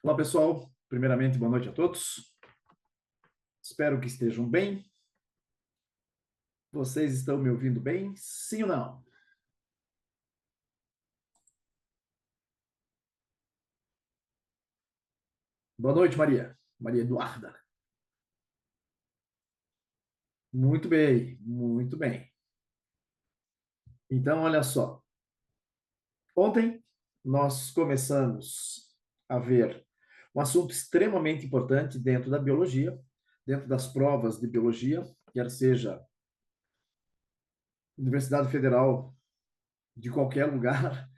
Olá, pessoal. Primeiramente, boa noite a todos. Espero que estejam bem. Vocês estão me ouvindo bem? Sim ou não? Boa noite, Maria. Maria Eduarda. Muito bem, muito bem. Então, olha só. Ontem nós começamos a ver um assunto extremamente importante dentro da biologia, dentro das provas de biologia, quer seja Universidade Federal de qualquer lugar,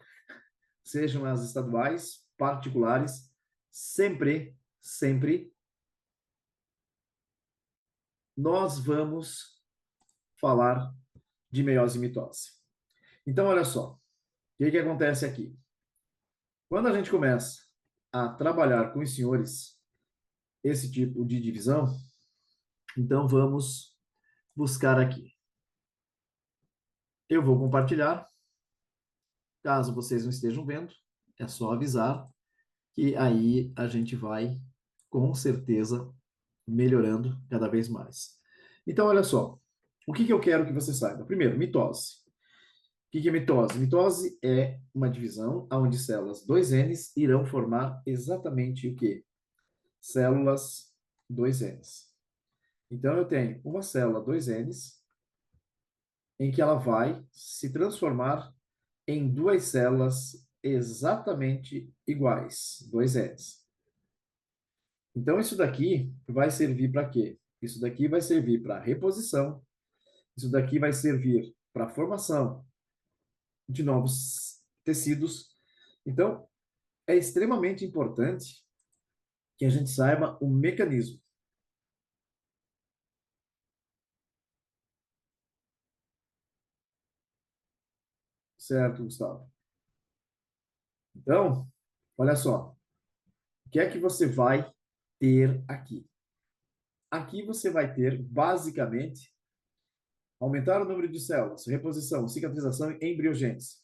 sejam as estaduais, particulares, sempre nós vamos falar de meiose e mitose. Então, olha só, o que acontece aqui? Quando a gente começa a trabalhar com os senhores esse tipo de divisão, então vamos buscar aqui. Eu vou compartilhar, caso vocês não estejam vendo, é só avisar que aí a gente vai, com certeza, melhorando cada vez mais. Então, olha só, o que eu quero que você saiba? Primeiro, mitose. O que é mitose? Mitose é uma divisão onde células 2Ns irão formar exatamente o quê? Células 2Ns. Então, eu tenho uma célula 2Ns em que ela vai se transformar em duas células exatamente iguais, 2Ns. Então, isso daqui vai servir para quê? Isso daqui vai servir para reposição, isso daqui vai servir para formação de novos tecidos. Então, é extremamente importante que a gente saiba o mecanismo. Certo, Gustavo? Então, olha só. O que é que você vai ter aqui? Aqui você vai ter, basicamente, aumentar o número de células, reposição, cicatrização e embriogênese.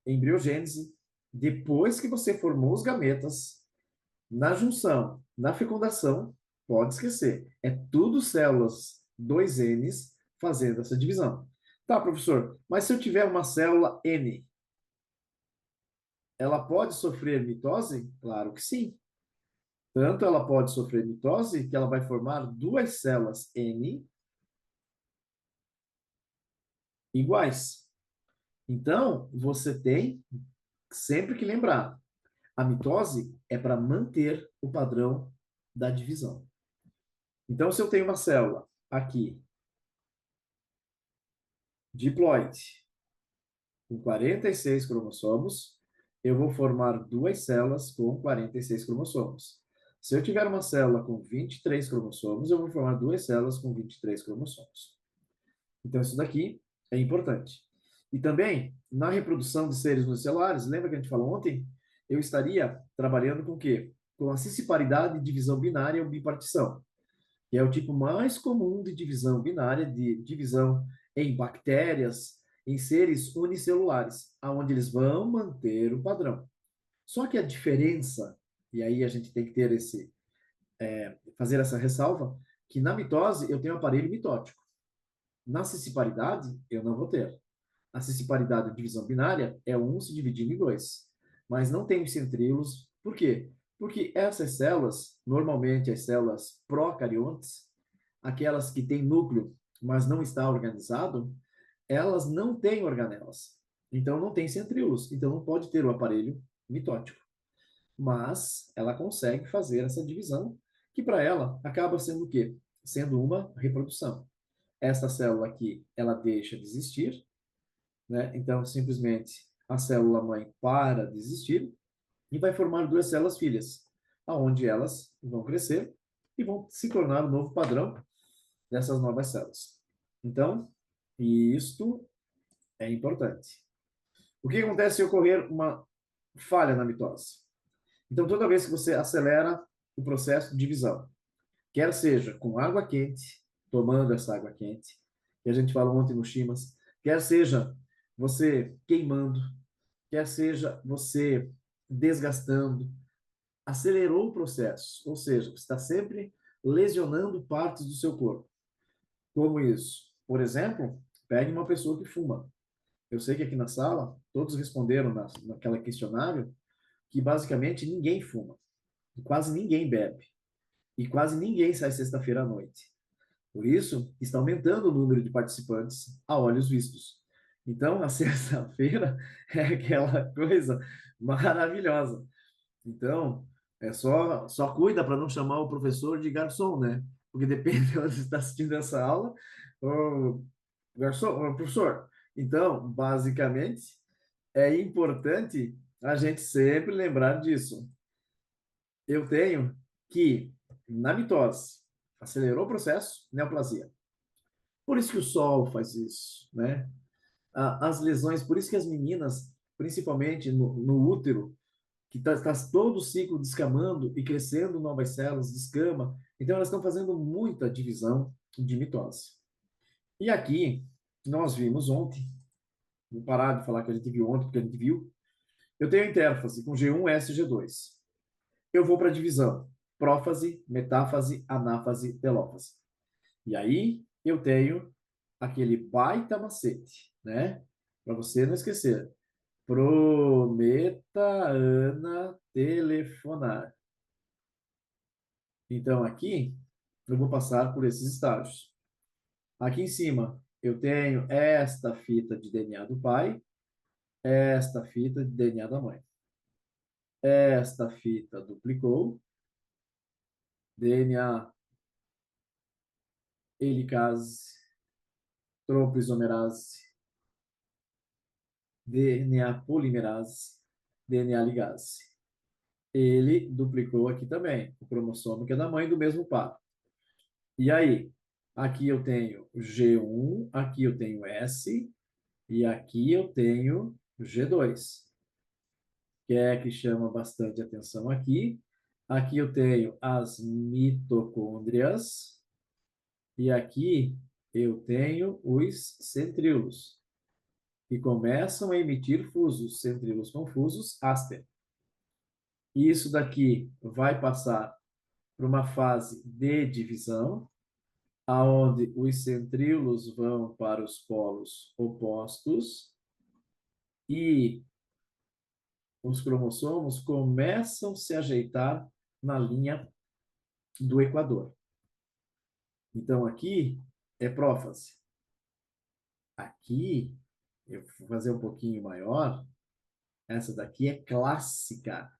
Embriogênese, depois que você formou os gametas, na junção, na fecundação, pode esquecer. É tudo células 2Ns fazendo essa divisão. Tá, professor, mas se eu tiver uma célula N, ela pode sofrer mitose? Claro que sim. Tanto ela pode sofrer mitose que ela vai formar duas células N iguais. Então, você tem sempre que lembrar, a mitose é para manter o padrão da divisão. Então, se eu tenho uma célula aqui, diploide, com 46 cromossomos, eu vou formar duas células com 46 cromossomos. Se eu tiver uma célula com 23 cromossomos, eu vou formar duas células com 23 cromossomos. Então, isso daqui é importante. E também, na reprodução de seres unicelulares, lembra que a gente falou ontem? Eu estaria trabalhando com o quê? Com a cisparidade, divisão binária ou bipartição, que é o tipo mais comum de divisão binária, de divisão em bactérias, em seres unicelulares, aonde eles vão manter o padrão. Só que a diferença, e aí a gente tem que ter fazer essa ressalva, que na mitose eu tenho um aparelho mitótico. Na cisparidade, eu não vou ter. A cisparidade, a divisão binária, é um se dividindo em dois. Mas não tem os centríolos. Por quê? Porque essas células, normalmente as células procariontes, aquelas que têm núcleo, mas não está organizado, elas não têm organelas. Então não tem centríolos. Então não pode ter o aparelho mitótico. Mas ela consegue fazer essa divisão, que para ela acaba sendo o quê? Sendo uma reprodução. Essa célula aqui, ela deixa de existir, né? Então, simplesmente, a célula mãe para de existir e vai formar duas células filhas, aonde elas vão crescer e vão se tornar o novo padrão dessas novas células. Então, isto é importante. O que acontece se ocorrer uma falha na mitose? Então, toda vez que você acelera o processo de divisão, quer seja com água quente, tomando essa água quente, que a gente falou ontem no Chimas, quer seja você queimando, quer seja você desgastando, acelerou o processo, ou seja, você está sempre lesionando partes do seu corpo. Como isso? Por exemplo, pegue uma pessoa que fuma. Eu sei que aqui na sala, todos responderam naquela questionário que basicamente ninguém fuma, quase ninguém bebe e quase ninguém sai sexta-feira à noite. Por isso, está aumentando o número de participantes a olhos vistos. Então, a sexta-feira é aquela coisa maravilhosa. Então, só cuida para não chamar o professor de garçom, né? Porque depende de onde você está assistindo essa aula, o garçom, o professor. Então, basicamente, é importante a gente sempre lembrar disso. Eu tenho que, na mitose, acelerou o processo, neoplasia. Por isso que o sol faz isso, né? As lesões, por isso que as meninas, principalmente no útero, que está todo o ciclo descamando e crescendo novas células, descama. Então, elas estão fazendo muita divisão de mitose. E aqui, nós vimos ontem, vou parar de falar que a gente viu ontem, porque a gente viu, eu tenho a intérfase com G1S e G2. Eu vou para a divisão, prófase, metáfase, anáfase, telófase. E aí, eu tenho aquele baita macete, né? Para você não esquecer. Prometa, Ana, telefonar. Então, aqui, eu vou passar por esses estágios. Aqui em cima, eu tenho esta fita de DNA do pai, esta fita de DNA da mãe. Esta fita duplicou, DNA helicase, tropoisomerase, DNA polimerase, DNA ligase. Ele duplicou aqui também, o cromossomo que é da mãe do mesmo par. E aí, aqui eu tenho G1, aqui eu tenho S, e aqui eu tenho G2, que é que chama bastante atenção aqui. Aqui eu tenho as mitocôndrias, e aqui eu tenho os centríolos, que começam a emitir fusos, centríolos confusos, áster. E isso daqui vai passar para uma fase de divisão, aonde os centríolos vão para os polos opostos e os cromossomos começam a se ajeitar na linha do Equador. Então, aqui é prófase. Aqui, eu vou fazer um pouquinho maior. Essa daqui é clássica.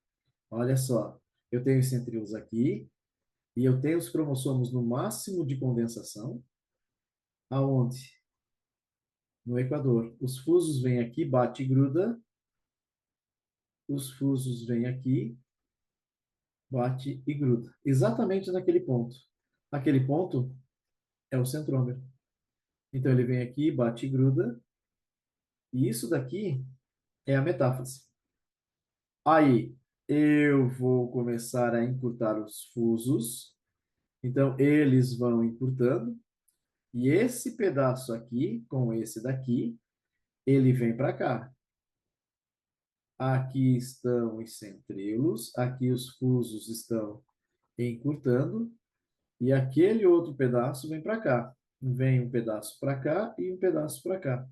Olha só, eu tenho os centríolos aqui e eu tenho os cromossomos no máximo de condensação, aonde? No Equador. Os fusos vêm aqui, bate e gruda. Os fusos vêm aqui, bate e gruda. Exatamente naquele ponto. Aquele ponto é o centrômero. Então, ele vem aqui, bate e gruda. E isso daqui é a metáfase. Aí, eu vou começar a encurtar os fusos. Então, eles vão encurtando. E esse pedaço aqui, com esse daqui, ele vem para cá. Aqui estão os centríolos. Aqui os fusos estão encurtando. E aquele outro pedaço vem para cá. Vem um pedaço para cá e um pedaço para cá.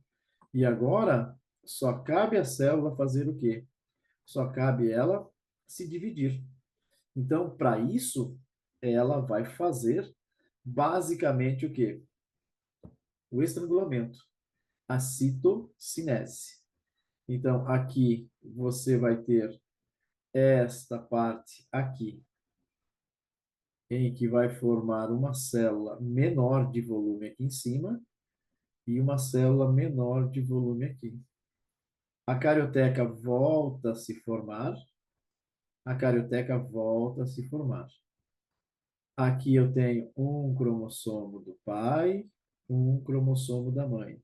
E agora, só cabe a célula fazer o quê? Só cabe ela se dividir. Então, para isso, ela vai fazer basicamente o quê? O estrangulamento, a citocinese. Então, aqui você vai ter esta parte aqui, em que vai formar uma célula menor de volume aqui em cima e uma célula menor de volume aqui. A carioteca volta a se formar, a carioteca volta a se formar. Aqui eu tenho um cromossomo do pai, um cromossomo da mãe.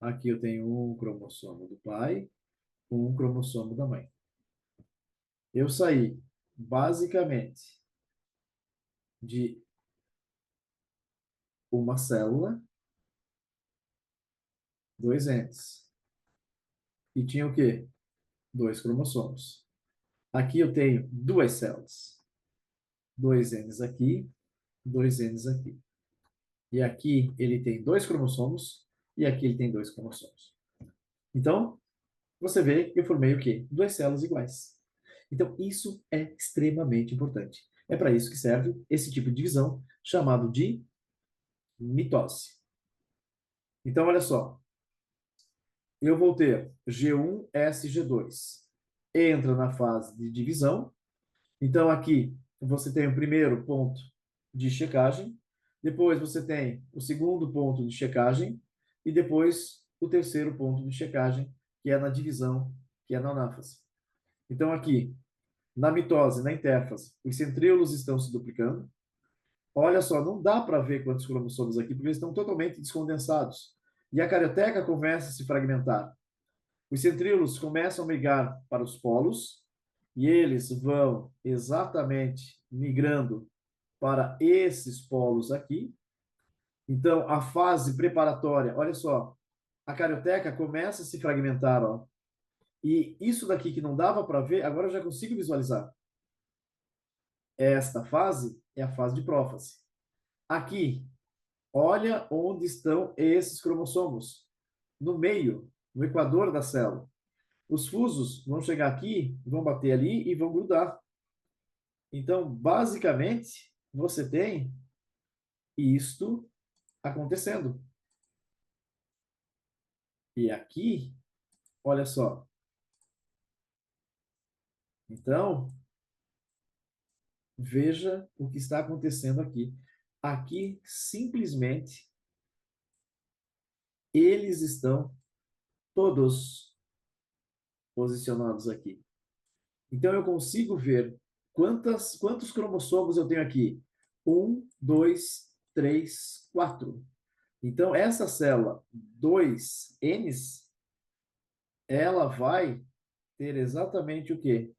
Aqui eu tenho um cromossomo do pai, um cromossomo da mãe. Eu saí, basicamente, de uma célula, dois entes. E tinha o quê? Dois cromossomos. Aqui eu tenho duas células. Dois N's aqui, dois N's aqui. E aqui ele tem dois cromossomos, e aqui ele tem dois cromossomos. Então, você vê que eu formei o quê? Duas células iguais. Então, isso é extremamente importante. É para isso que serve esse tipo de divisão, chamado de mitose. Então, olha só. Eu vou ter G1SG2. Entra na fase de divisão. Então, aqui você tem o primeiro ponto de checagem, depois você tem o segundo ponto de checagem, e depois o terceiro ponto de checagem, que é na divisão, que é na anáfase. Então, aqui, na mitose, na intérfase, os centríolos estão se duplicando. Olha só, não dá para ver quantos cromossomos aqui, porque eles estão totalmente descondensados. E a carioteca começa a se fragmentar. Os centríolos começam a migrar para os polos e eles vão exatamente migrando para esses polos aqui. Então, a fase preparatória, olha só, a carioteca começa a se fragmentar, ó. E isso daqui que não dava para ver, agora eu já consigo visualizar. Esta fase é a fase de prófase. Aqui, olha onde estão esses cromossomos. No meio, no equador da célula. Os fusos vão chegar aqui, vão bater ali e vão grudar. Então, basicamente, você tem isto acontecendo. E aqui, olha só. Então, veja o que está acontecendo aqui. Aqui, simplesmente, eles estão todos posicionados aqui. Então, eu consigo ver quantos cromossomos eu tenho aqui. Um, dois, três, quatro. Então, essa célula 2Ns, ela vai ter exatamente o quê?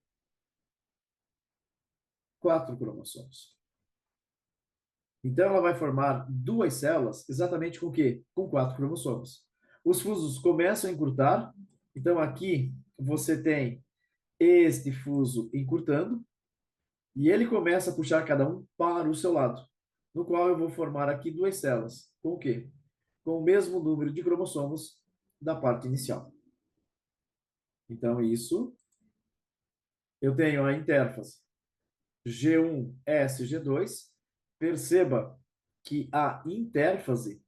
Quatro cromossomos. Então, ela vai formar duas células exatamente com o quê? Com quatro cromossomos. Os fusos começam a encurtar. Então, aqui você tem este fuso encurtando e ele começa a puxar cada um para o seu lado, no qual eu vou formar aqui duas células. Com o quê? Com o mesmo número de cromossomos da parte inicial. Então, isso, eu tenho a intérfase G1SG2. Perceba que a intérfase,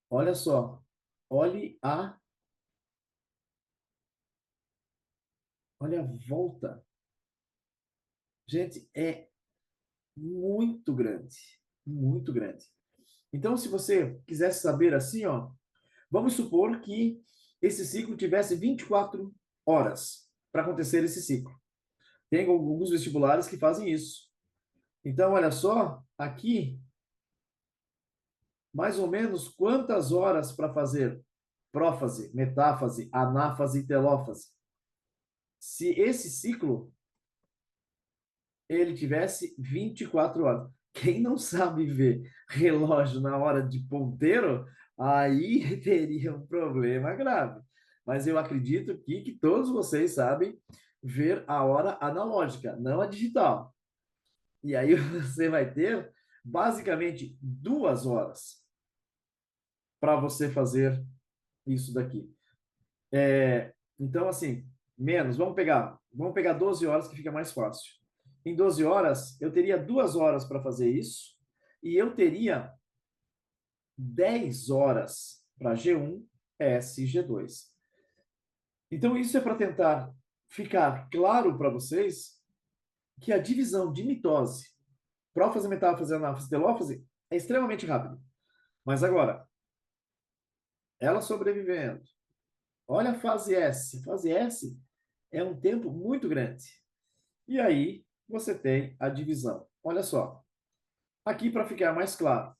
olha só, olha a volta. Gente, é muito grande, muito grande. Então, se você quisesse saber assim, ó, vamos supor que esse ciclo tivesse 24 horas para acontecer esse ciclo. Tem alguns vestibulares que fazem isso. Então, olha só, aqui mais ou menos quantas horas para fazer prófase, metáfase, anáfase e telófase? Se esse ciclo ele tivesse 24 horas. Quem não sabe ver relógio na hora de ponteiro, aí teria um problema grave. Mas eu acredito que todos vocês sabem ver a hora analógica, não a digital. E aí você vai ter basicamente 2 horas para você fazer isso daqui. Então, assim, menos, vamos pegar 12 horas que fica mais fácil. Em 12 horas, eu teria 2 horas para fazer isso, e eu teria 10 horas para G1, S e G2. Então, isso é para tentar ficar claro para vocês que a divisão de mitose, prófase, metáfase, anáfase, telófase, é extremamente rápida. Mas agora, ela sobrevivendo, olha a fase S. A fase S é um tempo muito grande. E aí você tem a divisão. Olha só. Aqui, para ficar mais claro,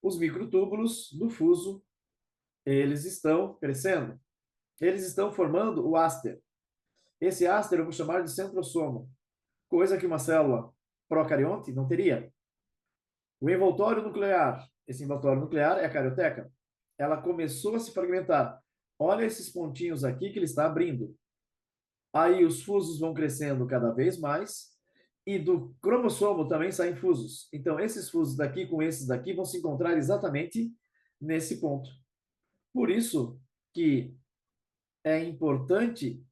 os microtúbulos do fuso, eles estão crescendo. Eles estão formando o áster. Esse áster eu vou chamar de centrossomo, coisa que uma célula procarionte não teria. O envoltório nuclear. Esse envoltório nuclear é a carioteca. Ela começou a se fragmentar. Olha esses pontinhos aqui que ele está abrindo. Aí os fusos vão crescendo cada vez mais e do cromossomo também saem fusos. Então, esses fusos daqui com esses daqui vão se encontrar exatamente nesse ponto. Por isso que é importante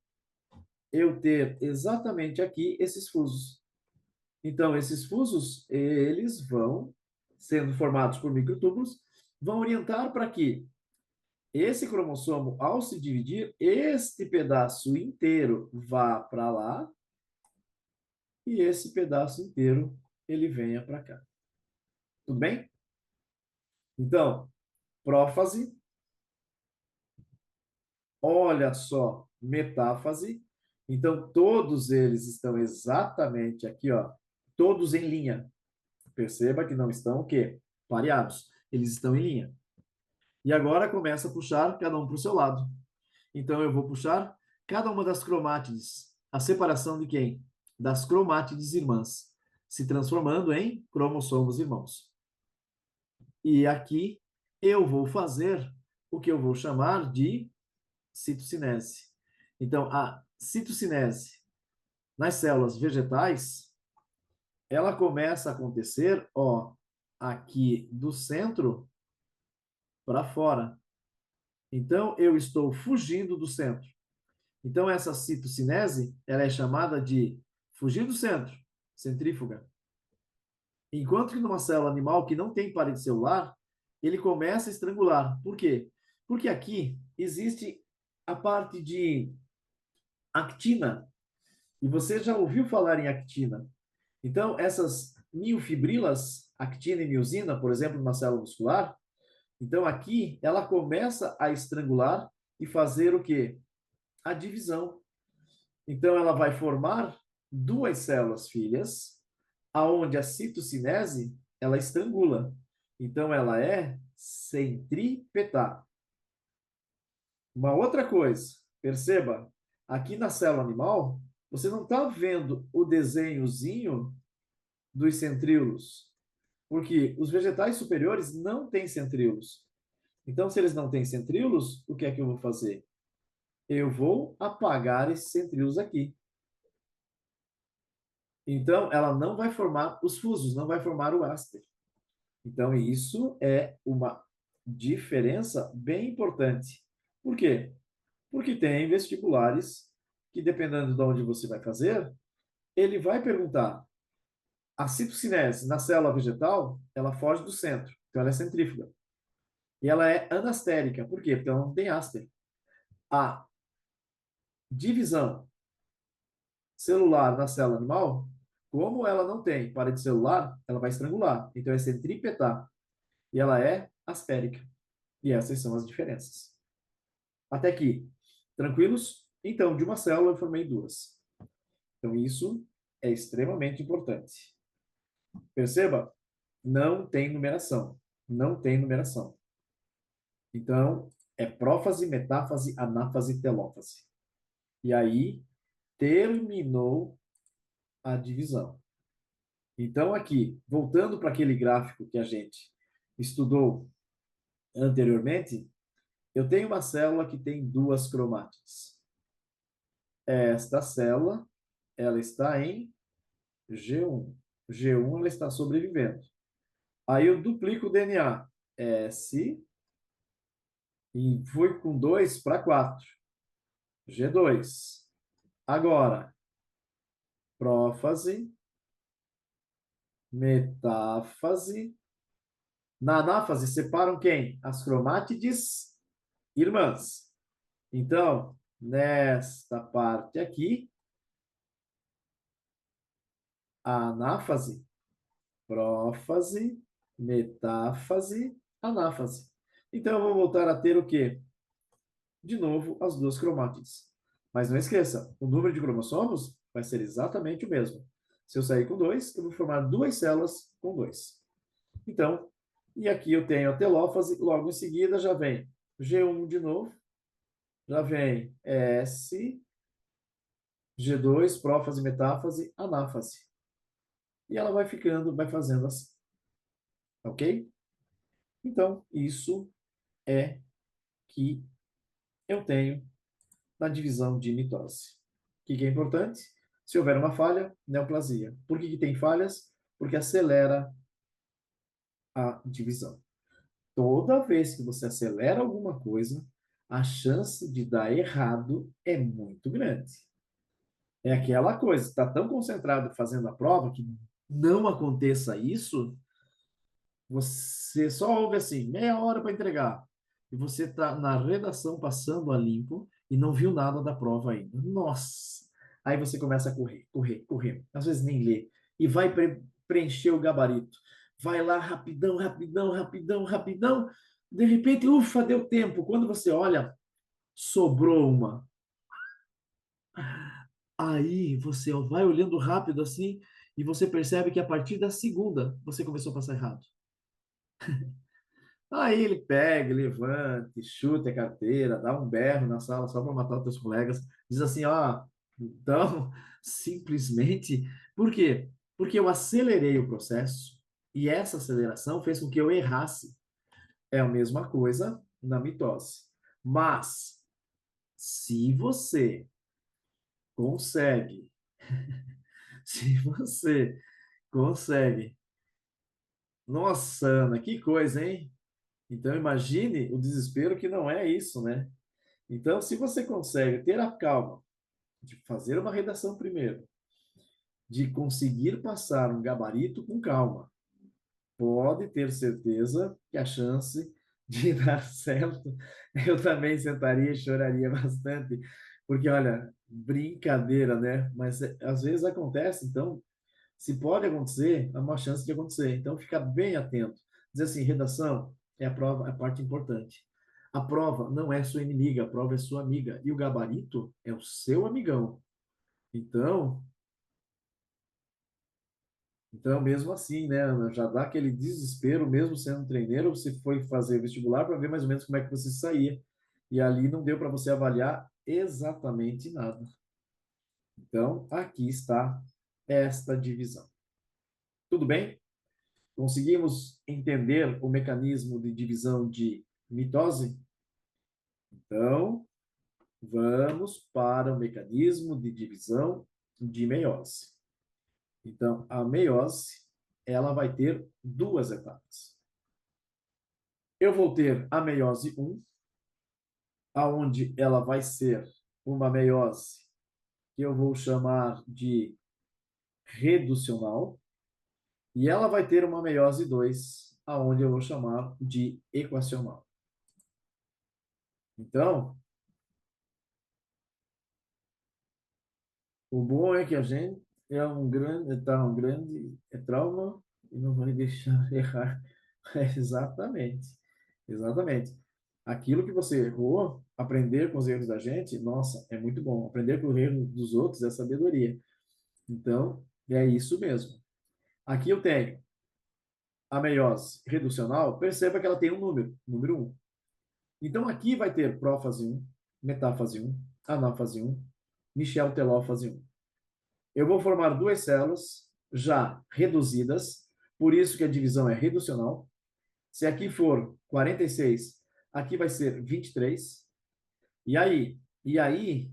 eu ter exatamente aqui esses fusos. Então, esses fusos, eles vão, sendo formados por microtúbulos, vão orientar para que esse cromossomo, ao se dividir, este pedaço inteiro vá para lá e esse pedaço inteiro ele venha para cá. Tudo bem? Então, prófase, olha só, metáfase. Então, todos eles estão exatamente aqui, ó, todos em linha. Perceba que não estão o quê? Pareados. Eles estão em linha. E agora começa a puxar cada um para o seu lado. Então, eu vou puxar cada uma das cromátides. A separação de quem? Das cromátides irmãs, se transformando em cromossomos irmãos. E aqui eu vou fazer o que eu vou chamar de citocinese. Então, a citocinese nas células vegetais, ela começa a acontecer, ó, aqui do centro para fora. Então, eu estou fugindo do centro. Então, essa citocinese, ela é chamada de fugir do centro, centrífuga. Enquanto que numa célula animal que não tem parede celular, ele começa a estrangular. Por quê? Porque aqui existe a parte de actina. E você já ouviu falar em actina. Então, essas miofibrilas, actina e miosina, por exemplo, numa célula muscular, então aqui ela começa a estrangular e fazer o quê? A divisão. Então, ela vai formar duas células filhas, aonde a citocinese, ela estrangula. Então, ela é centrípeta. Uma outra coisa, perceba, aqui na célula animal, você não está vendo o desenhozinho dos centríolos, porque os vegetais superiores não têm centríolos. Então, se eles não têm centríolos, o que é que eu vou fazer? Eu vou apagar esses centríolos aqui. Então, ela não vai formar os fusos, não vai formar o áster. Então, isso é uma diferença bem importante. Por quê? Porque tem vestibulares que, dependendo de onde você vai fazer, ele vai perguntar: a citocinese na célula vegetal, ela foge do centro, então ela é centrífuga. E ela é anastérica. Por quê? Porque ela não tem áster. A divisão celular na célula animal, como ela não tem parede celular, ela vai estrangular. Então é centrípeta. E ela é aspérica. E essas são as diferenças. Até aqui, tranquilos? Então, de uma célula eu formei duas. Então, isso é extremamente importante. Perceba, não tem numeração. Não tem numeração. Então, é prófase, metáfase, anáfase, telófase. E aí, terminou a divisão. Então, aqui, voltando para aquele gráfico que a gente estudou anteriormente, eu tenho uma célula que tem duas cromátides. Esta célula, ela está em G1. G1, ela está sobrevivendo. Aí eu duplico o DNA. S e fui com 2 para 4. G2. Agora, prófase, metáfase. Na anáfase, separam quem? As cromátides irmãs. Então, nesta parte aqui, a anáfase, prófase, metáfase, anáfase. Então, eu vou voltar a ter o quê? De novo, as duas cromátides. Mas não esqueça, o número de cromossomos vai ser exatamente o mesmo. Se eu sair com 2, eu vou formar duas células com 2. Então, e aqui eu tenho a telófase, logo em seguida já vem G1 de novo, já vem S, G2, prófase, metáfase, anáfase. E ela vai ficando, vai fazendo assim. Ok? Então, isso é que eu tenho na divisão de mitose. que é importante? Se houver uma falha, neoplasia. Por que tem falhas? Porque acelera a divisão. Toda vez que você acelera alguma coisa, a chance de dar errado é muito grande. É aquela coisa, está tão concentrado fazendo a prova que não aconteça isso, você só ouve assim, meia hora para entregar. E você está na redação passando a limpo e não viu nada da prova ainda. Nossa! Aí você começa a correr, correr, correr. Às vezes nem lê. E vai preencher o gabarito. Vai lá rapidão, rapidão, rapidão, rapidão. De repente, ufa, deu tempo. Quando você olha, sobrou uma. Aí você vai olhando rápido assim e você percebe que a partir da segunda você começou a passar errado. Aí ele pega, levanta, chuta a carteira, dá um berro na sala só para matar os teus colegas, diz assim, ó, então, simplesmente, por quê? Porque eu acelerei o processo e essa aceleração fez com que eu errasse. É a mesma coisa na mitose. Mas, se você consegue, se você consegue, nossa, Ana, que coisa, hein? Então, imagine o desespero que não é isso, né? Então, se você consegue ter a calma de fazer uma redação primeiro, de conseguir passar um gabarito com calma, pode ter certeza que a chance de dar certo, eu também sentaria e choraria bastante, porque olha, brincadeira, né? Mas às vezes acontece, então, se pode acontecer, há uma chance de acontecer. Então, fica bem atento. Dizer assim, redação é a prova, é a parte importante. A prova não é sua inimiga, a prova é sua amiga. E o gabarito é o seu amigão. Então, então mesmo assim, né, Ana, já dá aquele desespero, mesmo sendo treineiro, você foi fazer vestibular para ver mais ou menos como é que você saía. E ali não deu para você avaliar exatamente nada. Então, aqui está esta divisão. Tudo bem? Conseguimos entender o mecanismo de divisão de mitose? Então, vamos para o mecanismo de divisão de meiose. Então, a meiose, ela vai ter duas etapas. Eu vou ter a meiose 1, aonde ela vai ser uma meiose que eu vou chamar de reducional, e ela vai ter uma meiose 2, aonde eu vou chamar de equacional. Então, o bom é que a gente tá um grande trauma e não vai deixar errar. Exatamente, exatamente. Aquilo que você errou, aprender com os erros da gente, nossa, é muito bom. Aprender com os erros dos outros é sabedoria. Então, é isso mesmo. Aqui eu tenho a meiose reducional, perceba que ela tem um número um. Então, aqui vai ter prófase um, metáfase um, anáfase um, Michel-Teló fase 1. Eu vou formar duas células já reduzidas, por isso que a divisão é reducional. Se aqui for 46, aqui vai ser 23. E aí,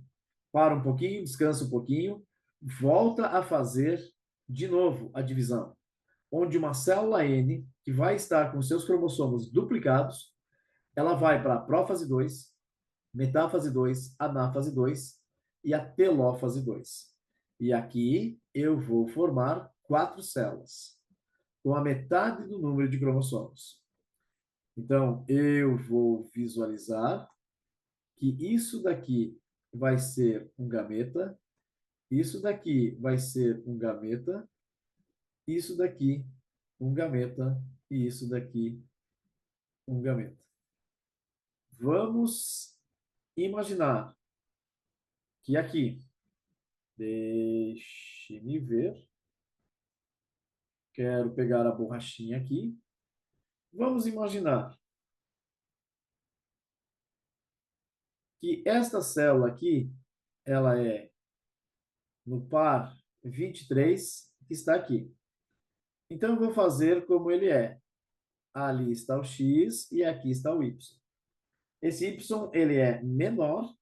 para um pouquinho, descansa um pouquinho, volta a fazer de novo a divisão, onde uma célula N, que vai estar com seus cromossomos duplicados, ela vai para a prófase 2, metáfase 2, anáfase 2 e a telófase 2. E aqui eu vou formar quatro células, com a metade do número de cromossomos. Então, eu vou visualizar que isso daqui vai ser um gameta, isso daqui vai ser um gameta, isso daqui um gameta e isso daqui um gameta. Vamos imaginar que aqui, deixe-me ver, quero pegar a borrachinha aqui. Vamos imaginar que esta célula aqui, ela é no par 23, que está aqui. Então, eu vou fazer como ele é. Ali está o X e aqui está o Y. Esse Y, ele é menor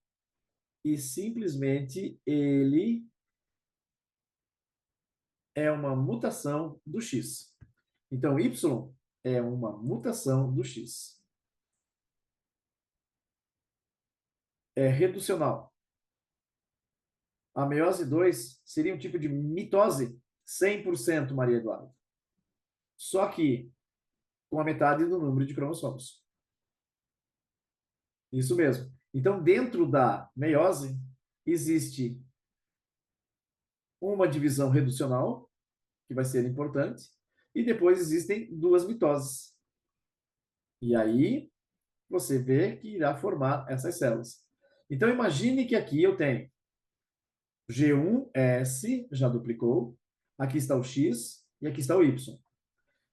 e simplesmente ele é uma mutação do x. Então, y é uma mutação do x. É reducional. A meiose 2 seria um tipo de mitose 100%, Maria Eduarda. Só que com a metade do número de cromossomos. Isso mesmo. Então, dentro da meiose, existe uma divisão reducional, que vai ser importante, e depois existem duas mitoses. E aí, você vê que irá formar essas células. Então, imagine que aqui eu tenho G1S, já duplicou, aqui está o X e aqui está o Y.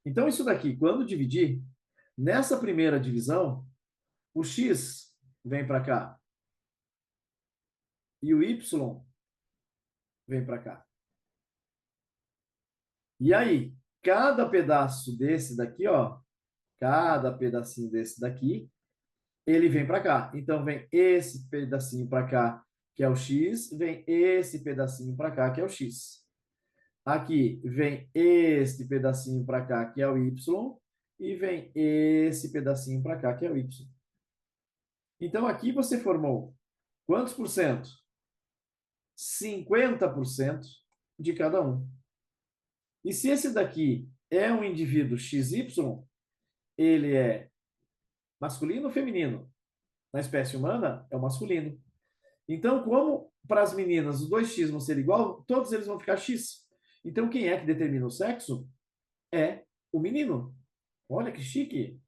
Então, isso daqui, quando dividir, nessa primeira divisão, o X vem para cá e o Y vem para cá. E aí, cada pedaço desse daqui, ó, cada pedacinho desse daqui, ele vem para cá. Então, vem esse pedacinho para cá, que é o X, vem esse pedacinho para cá, que é o X. Aqui vem este pedacinho para cá, que é o Y, e vem esse pedacinho para cá, que é o Y. Então, aqui você formou quantos por cento? 50% de cada um. E se esse daqui é um indivíduo XY, ele é masculino ou feminino? Na espécie humana, é o masculino. Então, como para as meninas os dois X vão ser igual, todos eles vão ficar X. Então, quem é que determina o sexo? É o menino. Olha que chique.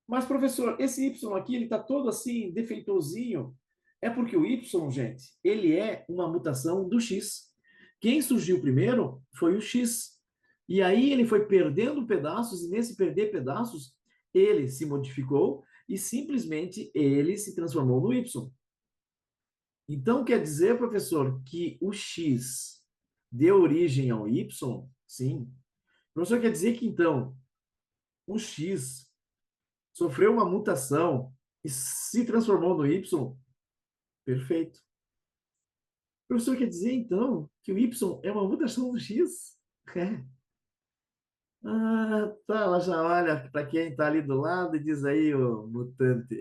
Mas, professor, esse Y aqui, ele está todo assim, defeituosinho. É porque o Y, gente, ele é uma mutação do X. Quem surgiu primeiro foi o X. E aí ele foi perdendo pedaços, e nesse perder pedaços, ele se modificou e simplesmente ele se transformou no Y. Então, quer dizer, professor, que o X deu origem ao Y? Sim. O professor quer dizer que, então, o X sofreu uma mutação e se transformou no Y? Perfeito. O professor quer dizer, então, que o Y é uma mutação do X? É. Ah, tá. Ela já olha para quem está ali do lado e diz aí, ô mutante.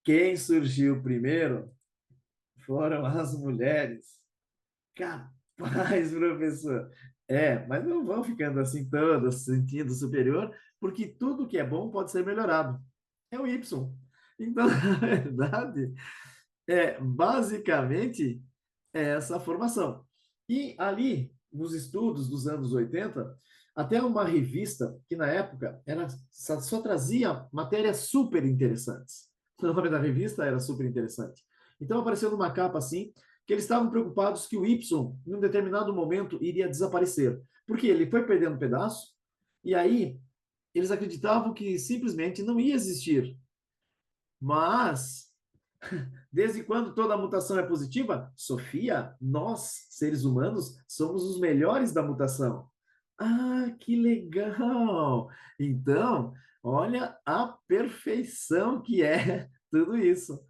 Quem surgiu primeiro foram as mulheres. Capaz, professor. É, mas não vão ficando assim todas sentindo superior, porque tudo que é bom pode ser melhorado. É o Y. Então, na verdade, basicamente é essa formação. E ali, nos estudos dos anos 80, até uma revista que na época só trazia matérias super interessantes. O nome da revista era super interessante. Então apareceu numa capa assim, que eles estavam preocupados que o Y, em um determinado momento, iria desaparecer. Porque ele foi perdendo pedaço, e aí eles acreditavam que simplesmente não ia existir. Mas desde quando toda mutação é positiva? Sofia, nós, seres humanos, somos os melhores da mutação. Ah, que legal! Então, olha a perfeição que é tudo isso.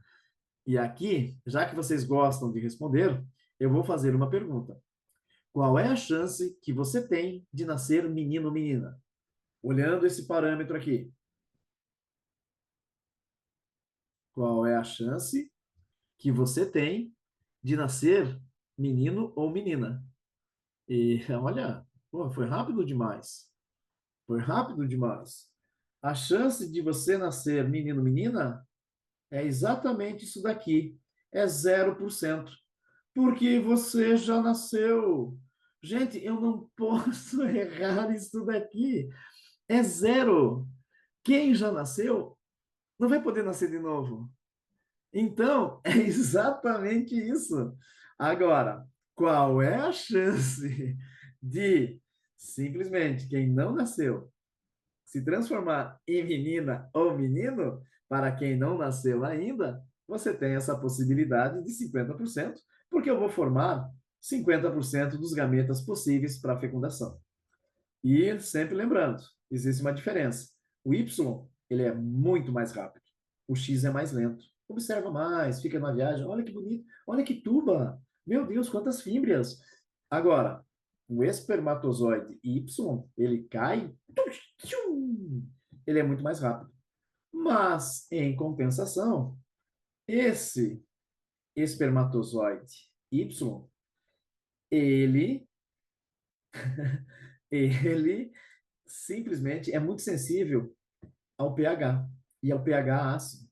E aqui, já que vocês gostam de responder, eu vou fazer uma pergunta. Qual é a chance que você tem de nascer menino ou menina? Olhando esse parâmetro aqui. Qual é a chance que você tem de nascer menino ou menina? E olha, pô, foi rápido demais. Foi rápido demais. A chance de você nascer menino ou menina é exatamente isso daqui. É 0%. Porque você já nasceu. Gente, eu não posso errar isso daqui. É zero. Quem já nasceu não vai poder nascer de novo. Então, é exatamente isso. Agora, qual é a chance de simplesmente quem não nasceu se transformar em menina ou menino? Para quem não nasceu ainda, você tem essa possibilidade de 50%, porque eu vou formar 50% dos gametas possíveis para a fecundação. E sempre lembrando, existe uma diferença. O Y, ele é muito mais rápido. o X é mais lento. Observa mais, fica na viagem. Olha que bonito, olha que tuba. Meu Deus, quantas fímbrias. Agora, o espermatozoide Y, ele cai, tchum, ele é muito mais rápido. Mas, em compensação, esse espermatozoide Y, ele, ele simplesmente é muito sensível ao pH e ao pH ácido.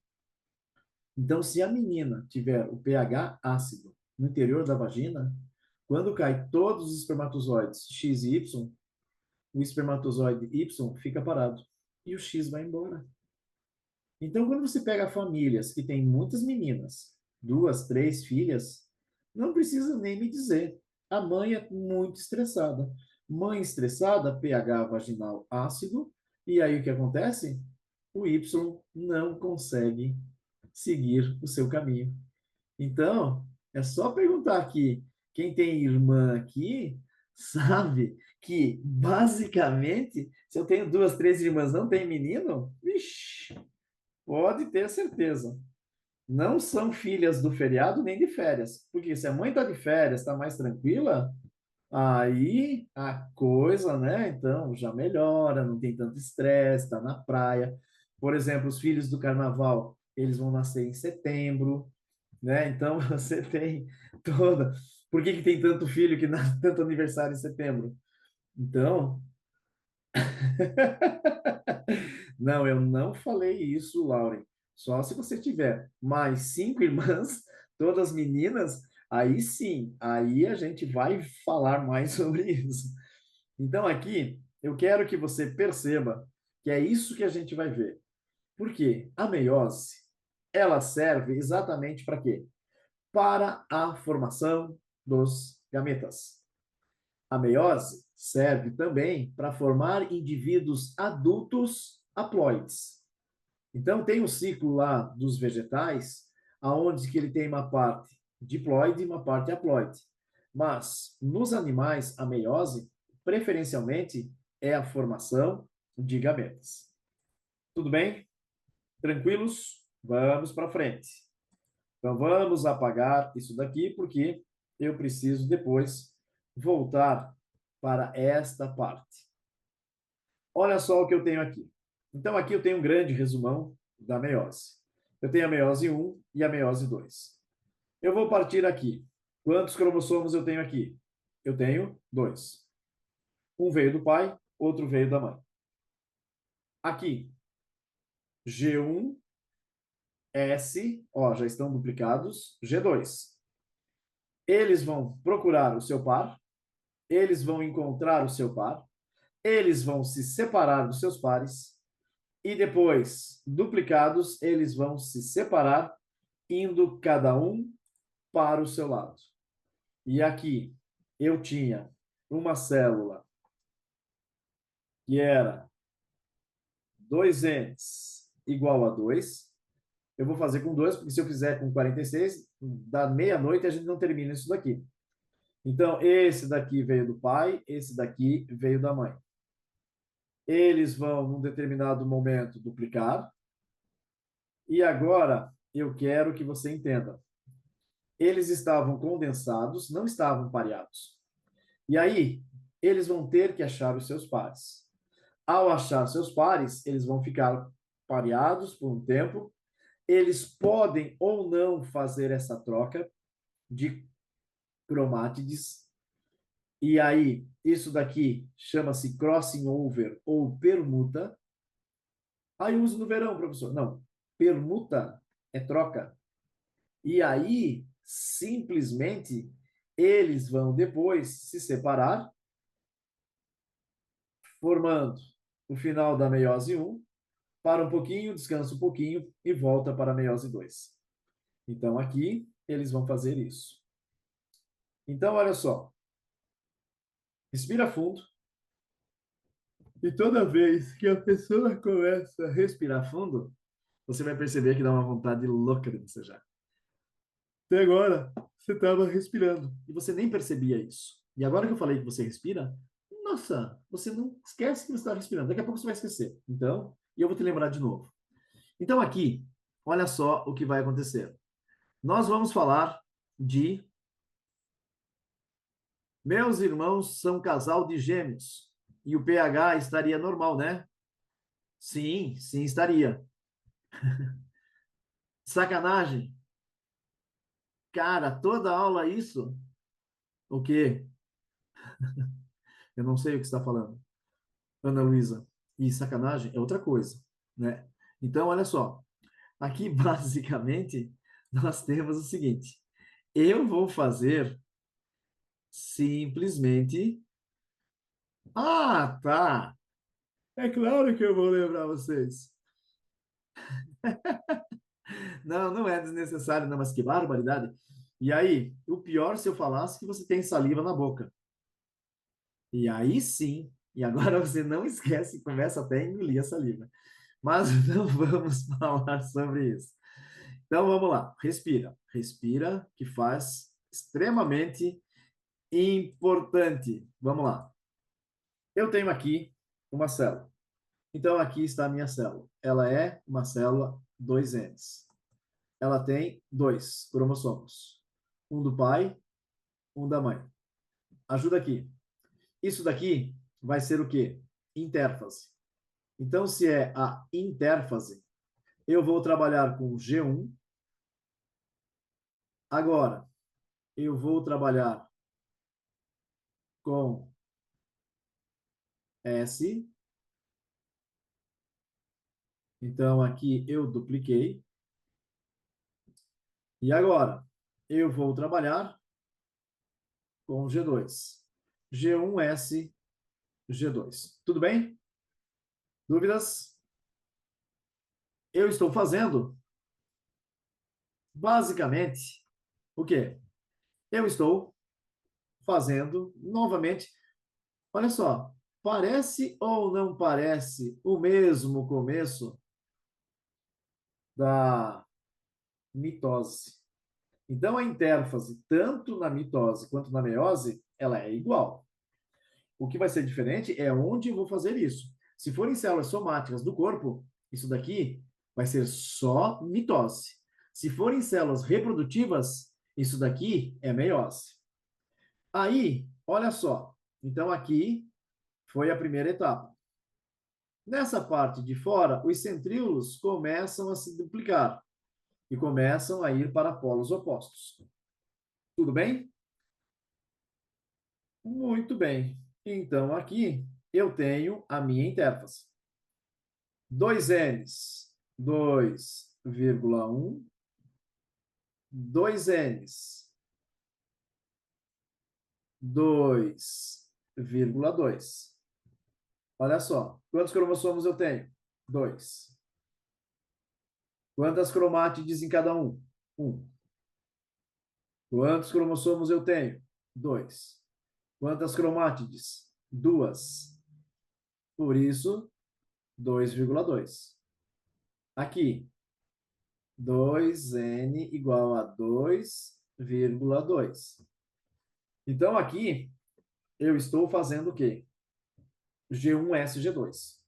Então, se a menina tiver o pH ácido no interior da vagina, quando cai todos os espermatozoides X e Y, o espermatozoide Y fica parado e o X vai embora. Então, quando você pega famílias que têm muitas meninas, duas, três filhas, não precisa nem me dizer. A mãe é muito estressada. Mãe estressada, pH vaginal ácido, e aí o que acontece? O Y não consegue seguir o seu caminho. Então, é só perguntar aqui. Quem tem irmã aqui sabe que, basicamente, se eu tenho duas, três irmãs, não tem menino, vixi, pode ter certeza. Não são filhas do feriado nem de férias. Porque se a mãe está de férias, está mais tranquila, aí a coisa, né? Então já melhora, não tem tanto estresse, está na praia. Por exemplo, os filhos do carnaval, eles vão nascer em setembro, né? Então você tem toda. Por que que tem tanto filho que nasce tanto aniversário em setembro? Então, não, eu não falei isso, Lauren. Só se você tiver mais cinco irmãs, todas meninas, aí sim, aí a gente vai falar mais sobre isso. Então, aqui, eu quero que você perceba que é isso que a gente vai ver. Por quê? A meiose, ela serve exatamente para quê? Para a formação dos gametas. A meiose serve também para formar indivíduos adultos haploides. Então, tem o ciclo lá dos vegetais, aonde que ele tem uma parte diploide e uma parte haploide. Mas, nos animais, a meiose, preferencialmente, é a formação de gametas. Tudo bem? Tranquilos? Vamos para frente. Então, vamos apagar isso daqui, porque eu preciso depois voltar para esta parte. Olha só o que eu tenho aqui. Então, aqui eu tenho um grande resumão da meiose. Eu tenho a meiose 1 e a meiose 2. Eu vou partir aqui. Quantos cromossomos eu tenho aqui? Eu tenho dois. Um veio do pai, outro veio da mãe. Aqui, G1, S, ó, já estão duplicados, G2. Eles vão procurar o seu par, eles vão encontrar o seu par, eles vão se separar dos seus pares, e depois, duplicados, eles vão se separar, indo cada um para o seu lado. E aqui eu tinha uma célula que era 2Ns igual a 2. Eu vou fazer com 2, porque se eu fizer com 46, da meia-noite a gente não termina isso daqui. Então, esse daqui veio do pai, esse daqui veio da mãe. Eles vão, num determinado momento, duplicar. E agora, eu quero que você entenda. Eles estavam condensados, não estavam pareados. E aí, eles vão ter que achar os seus pares. Ao achar seus pares, eles vão ficar pareados por um tempo. Eles podem ou não fazer essa troca de cromátides. E aí, isso daqui chama-se crossing over ou permuta. Aí uso no verão, professor. Não, permuta é troca. E aí, simplesmente, eles vão depois se separar, formando o final da meiose 1, para um pouquinho, descansa um pouquinho e volta para a meiose 2. Então, aqui, eles vão fazer isso. Então, olha só. Respira fundo. E toda vez que a pessoa começa a respirar fundo, você vai perceber que dá uma vontade louca de bocejar. Até agora, você estava respirando e você nem percebia isso. E agora que eu falei que você respira, nossa, você não esquece que você está respirando. Daqui a pouco você vai esquecer. Então, e eu vou te lembrar de novo. Então, aqui, olha só o que vai acontecer. Nós vamos falar de meus irmãos são casal de gêmeos e o pH estaria normal, né? Sim, sim, estaria. Sacanagem. Cara, toda aula isso? O quê? Eu não sei o que está falando. Ana Luísa. E sacanagem é outra coisa, né? Então, olha só. Aqui, basicamente, nós temos o seguinte. Eu vou fazer simplesmente. Ah, tá. É claro que eu vou lembrar vocês. Não, não é desnecessário, não, mas que barbaridade. E aí, o pior se eu falasse que você tem saliva na boca. E aí sim. E agora você não esquece, começa até a engolir a saliva. Mas não vamos falar sobre isso. Então vamos lá. Respira. Respira, que faz extremamente importante. Vamos lá. Eu tenho aqui uma célula. Então aqui está a minha célula. Ela é uma célula 2Ns. Ela tem dois cromossomos. Um do pai, um da mãe. Ajuda aqui. Isso daqui vai ser o quê? Intérfase. Então, se é a intérfase, eu vou trabalhar com G1. Agora, eu vou trabalhar com S. Então, aqui eu dupliquei. E agora, eu vou trabalhar com G2. G1S, G2. Tudo bem? Dúvidas? Eu estou fazendo, basicamente, o quê? Eu estou fazendo, novamente, olha só, parece ou não parece o mesmo começo da mitose? Então, a intérfase, tanto na mitose quanto na meiose, ela é igual. O que vai ser diferente é onde eu vou fazer isso. Se forem células somáticas do corpo, isso daqui vai ser só mitose. Se forem células reprodutivas, isso daqui é meiose. Aí, olha só. Então, aqui foi a primeira etapa. Nessa parte de fora, os centríolos começam a se duplicar e começam a ir para polos opostos. Tudo bem? Muito bem. Então, aqui eu tenho a minha intérfase. 2Ns, 2,1, 2Ns, 2,2. Olha só, quantos cromossomos eu tenho? 2. Quantas cromátides em cada um? 1. Quantos cromossomos eu tenho? 2. Quantas cromátides? 2. Por isso, 2,2. Aqui, 2N igual a 2,2. Então, aqui, eu estou fazendo o quê? G1S, G2.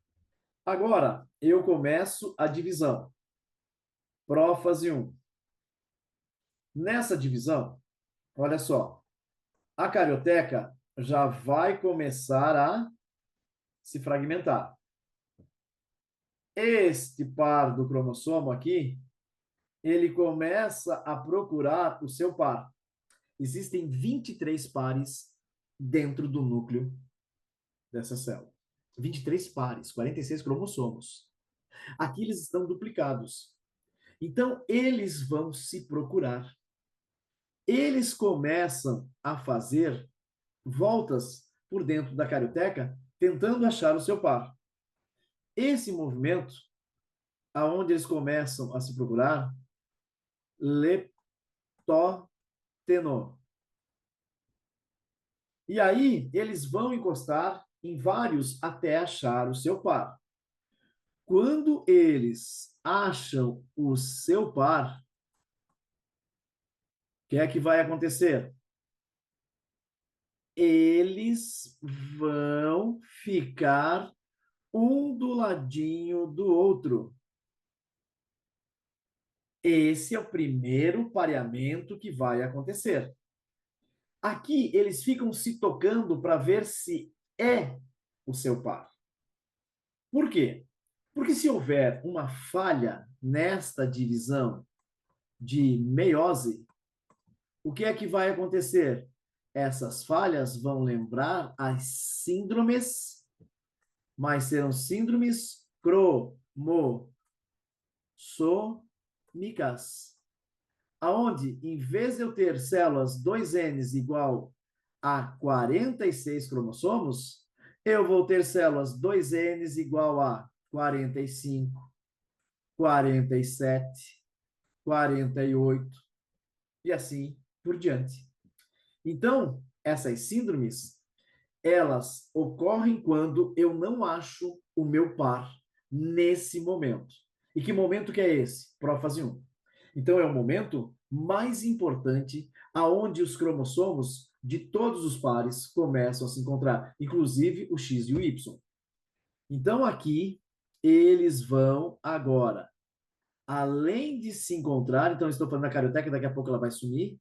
Agora, eu começo a divisão. Prófase 1. Nessa divisão, olha só, a carioteca já vai começar a se fragmentar. Este par do cromossomo aqui, ele começa a procurar o seu par. Existem 23 pares dentro do núcleo dessa célula. 23 pares, 46 cromossomos. Aqui eles estão duplicados. Então, eles vão se procurar. Eles começam a fazer voltas por dentro da carioteca, tentando achar o seu par. Esse movimento, aonde eles começam a se procurar, leptoteno. E aí, eles vão encostar em vários até achar o seu par. Quando eles acham o seu par, o que é que vai acontecer? Eles vão ficar um do ladinho do outro. Esse é o primeiro pareamento que vai acontecer. Aqui eles ficam se tocando para ver se é o seu par. Por quê? Porque se houver uma falha nesta divisão de meiose, o que é que vai acontecer? Essas falhas vão lembrar as síndromes, mas serão síndromes cromossômicas, aonde, em vez de eu ter células 2Ns igual a 46 cromossomos, eu vou ter células 2Ns igual a 45, 47, 48 e assim por diante. Então, essas síndromes, elas ocorrem quando eu não acho o meu par nesse momento. E que momento que é esse? Prófase 1. Então, é o momento mais importante aonde os cromossomos de todos os pares começam a se encontrar, inclusive o X e o Y. Então, aqui, eles vão agora, além de se encontrar, então estou falando da carioteca, daqui a pouco ela vai sumir,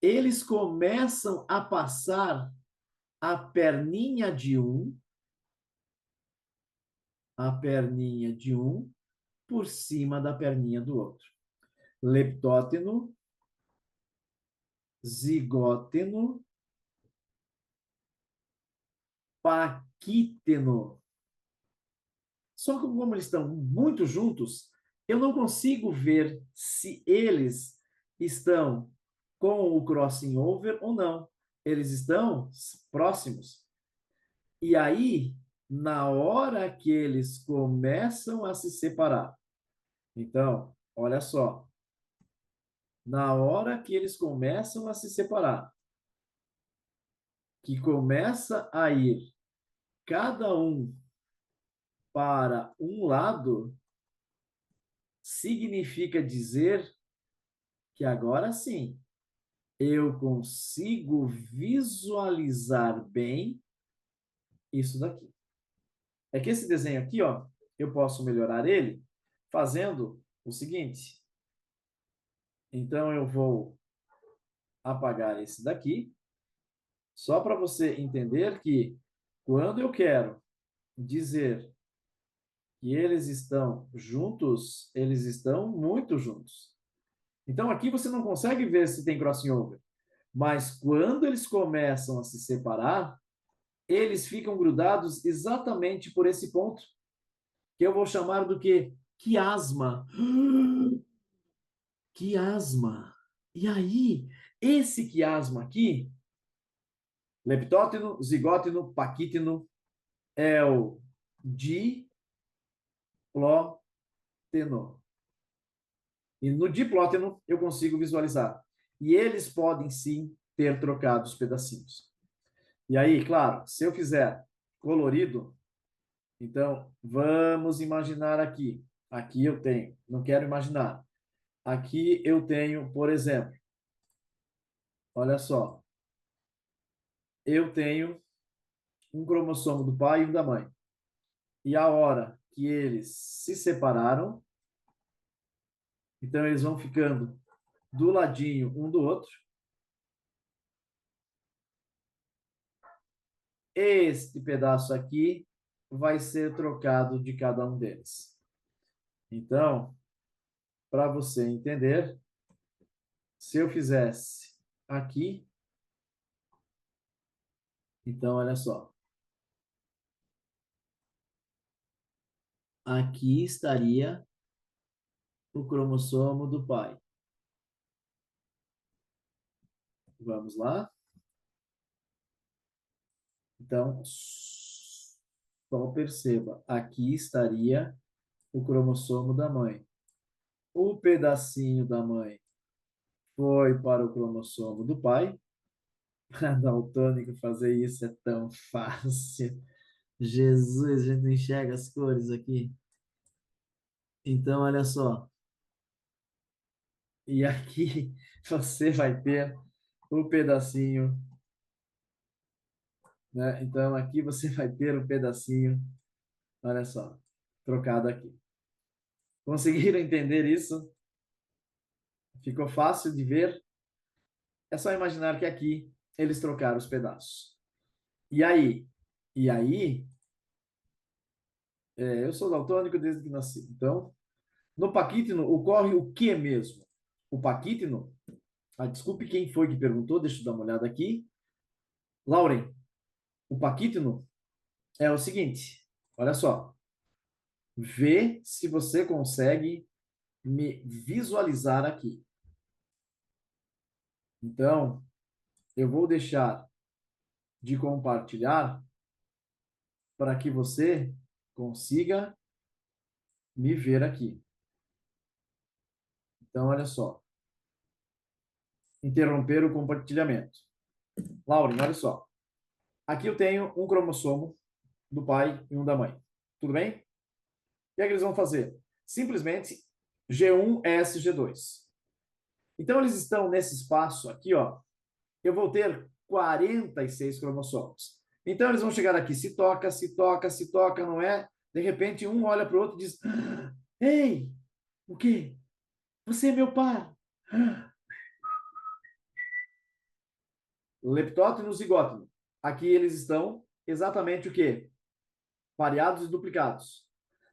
eles começam a passar a perninha de um por cima da perninha do outro. Leptóteno, zigóteno, paquíteno. Só que como eles estão muito juntos, eu não consigo ver se eles estão com o crossing over ou não. Eles estão próximos. E aí, na hora que eles começam a se separar, então, olha só, na hora que eles começam a se separar, que começa a ir cada um para um lado, significa dizer que agora sim eu consigo visualizar bem isso daqui. É que esse desenho aqui, ó, eu posso melhorar ele fazendo o seguinte. Então eu vou apagar esse daqui, só para você entender que quando eu quero dizer que eles estão juntos, eles estão muito juntos. Então aqui você não consegue ver se tem crossing over, mas quando eles começam a se separar, eles ficam grudados exatamente por esse ponto, que eu vou chamar do que? Quiasma. Quiasma. E aí, esse quiasma aqui, leptóteno, zigóteno, paquíteno, é o diplóteno. E no diplóteno eu consigo visualizar. E eles podem sim ter trocado os pedacinhos. E aí, claro, se eu fizer colorido, então vamos imaginar aqui. Aqui eu tenho, não quero imaginar. Aqui eu tenho, por exemplo, olha só, eu tenho um cromossomo do pai e um da mãe. E a hora que eles se separaram, então eles vão ficando do ladinho um do outro. Este pedaço aqui vai ser trocado de cada um deles. Então, para você entender, se eu fizesse aqui, então olha só, aqui estaria o cromossomo do pai. Vamos lá? Então, só perceba, aqui estaria o cromossomo da mãe. O pedacinho da mãe foi para o cromossomo do pai. Para daltônico fazer isso é tão fácil. Jesus, a gente não enxerga as cores aqui. Então, olha só. E aqui você vai ter o pedacinho, né? Então, aqui você vai ter o pedacinho, olha só, trocado aqui. Conseguiram entender isso? Ficou fácil de ver? É só imaginar que aqui eles trocaram os pedaços. E aí? E aí, eu sou daltônico desde que nasci. Então, no Paquítino ocorre o que mesmo? O Paquítino, desculpe quem foi que perguntou, deixa eu dar uma olhada aqui. Lauren, o Paquítino é o seguinte, olha só, vê se você consegue me visualizar aqui. Então, eu vou deixar de compartilhar para que você consiga me ver aqui. Então, olha só, interromper o compartilhamento. Lauren, olha só. Aqui eu tenho um cromossomo do pai e um da mãe. Tudo bem? O que é que eles vão fazer? Simplesmente G1S G2. Então, eles estão nesse espaço aqui, ó. Eu vou ter 46 cromossomos. Então, eles vão chegar aqui, se toca, se toca, se toca, não é? De repente, um olha para o outro e diz: Ei, o quê? Você é meu pai. Leptóteno, zigóteno. Aqui eles estão exatamente o quê? Pareados e duplicados.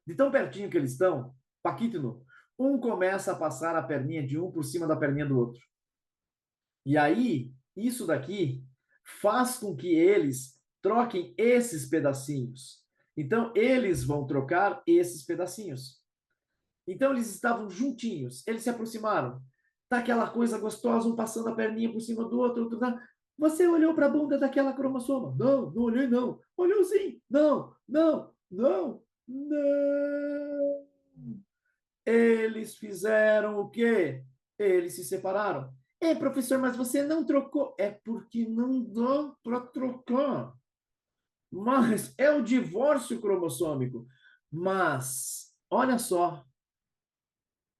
De tão pertinho que eles estão, paquíteno, um começa a passar a perninha de um por cima da perninha do outro. E aí, isso daqui faz com que eles troquem esses pedacinhos. Então, eles vão trocar esses pedacinhos. Então, eles estavam juntinhos, eles se aproximaram. Tá aquela coisa gostosa, um passando a perninha por cima do outro, outro tá. Você olhou para a bunda daquela cromossoma? Não, não olhei, não. Olhou sim. Não, não, não, não. Eles fizeram o quê? Eles se separaram. É, professor, mas você não trocou. É porque não dá para trocar. Mas é o divórcio cromossômico. Mas, olha só,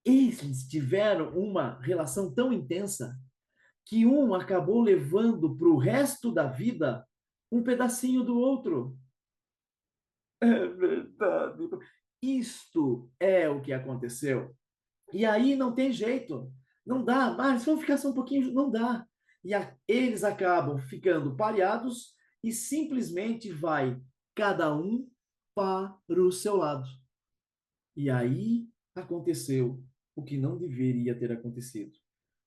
eles tiveram uma relação tão intensa que um acabou levando para o resto da vida um pedacinho do outro. É verdade. Isto é o que aconteceu. E aí não tem jeito. Não dá. Mas vamos ficar só um pouquinho. Não dá. Eles acabam ficando pareados e simplesmente vai cada um para o seu lado. E aí aconteceu o que não deveria ter acontecido.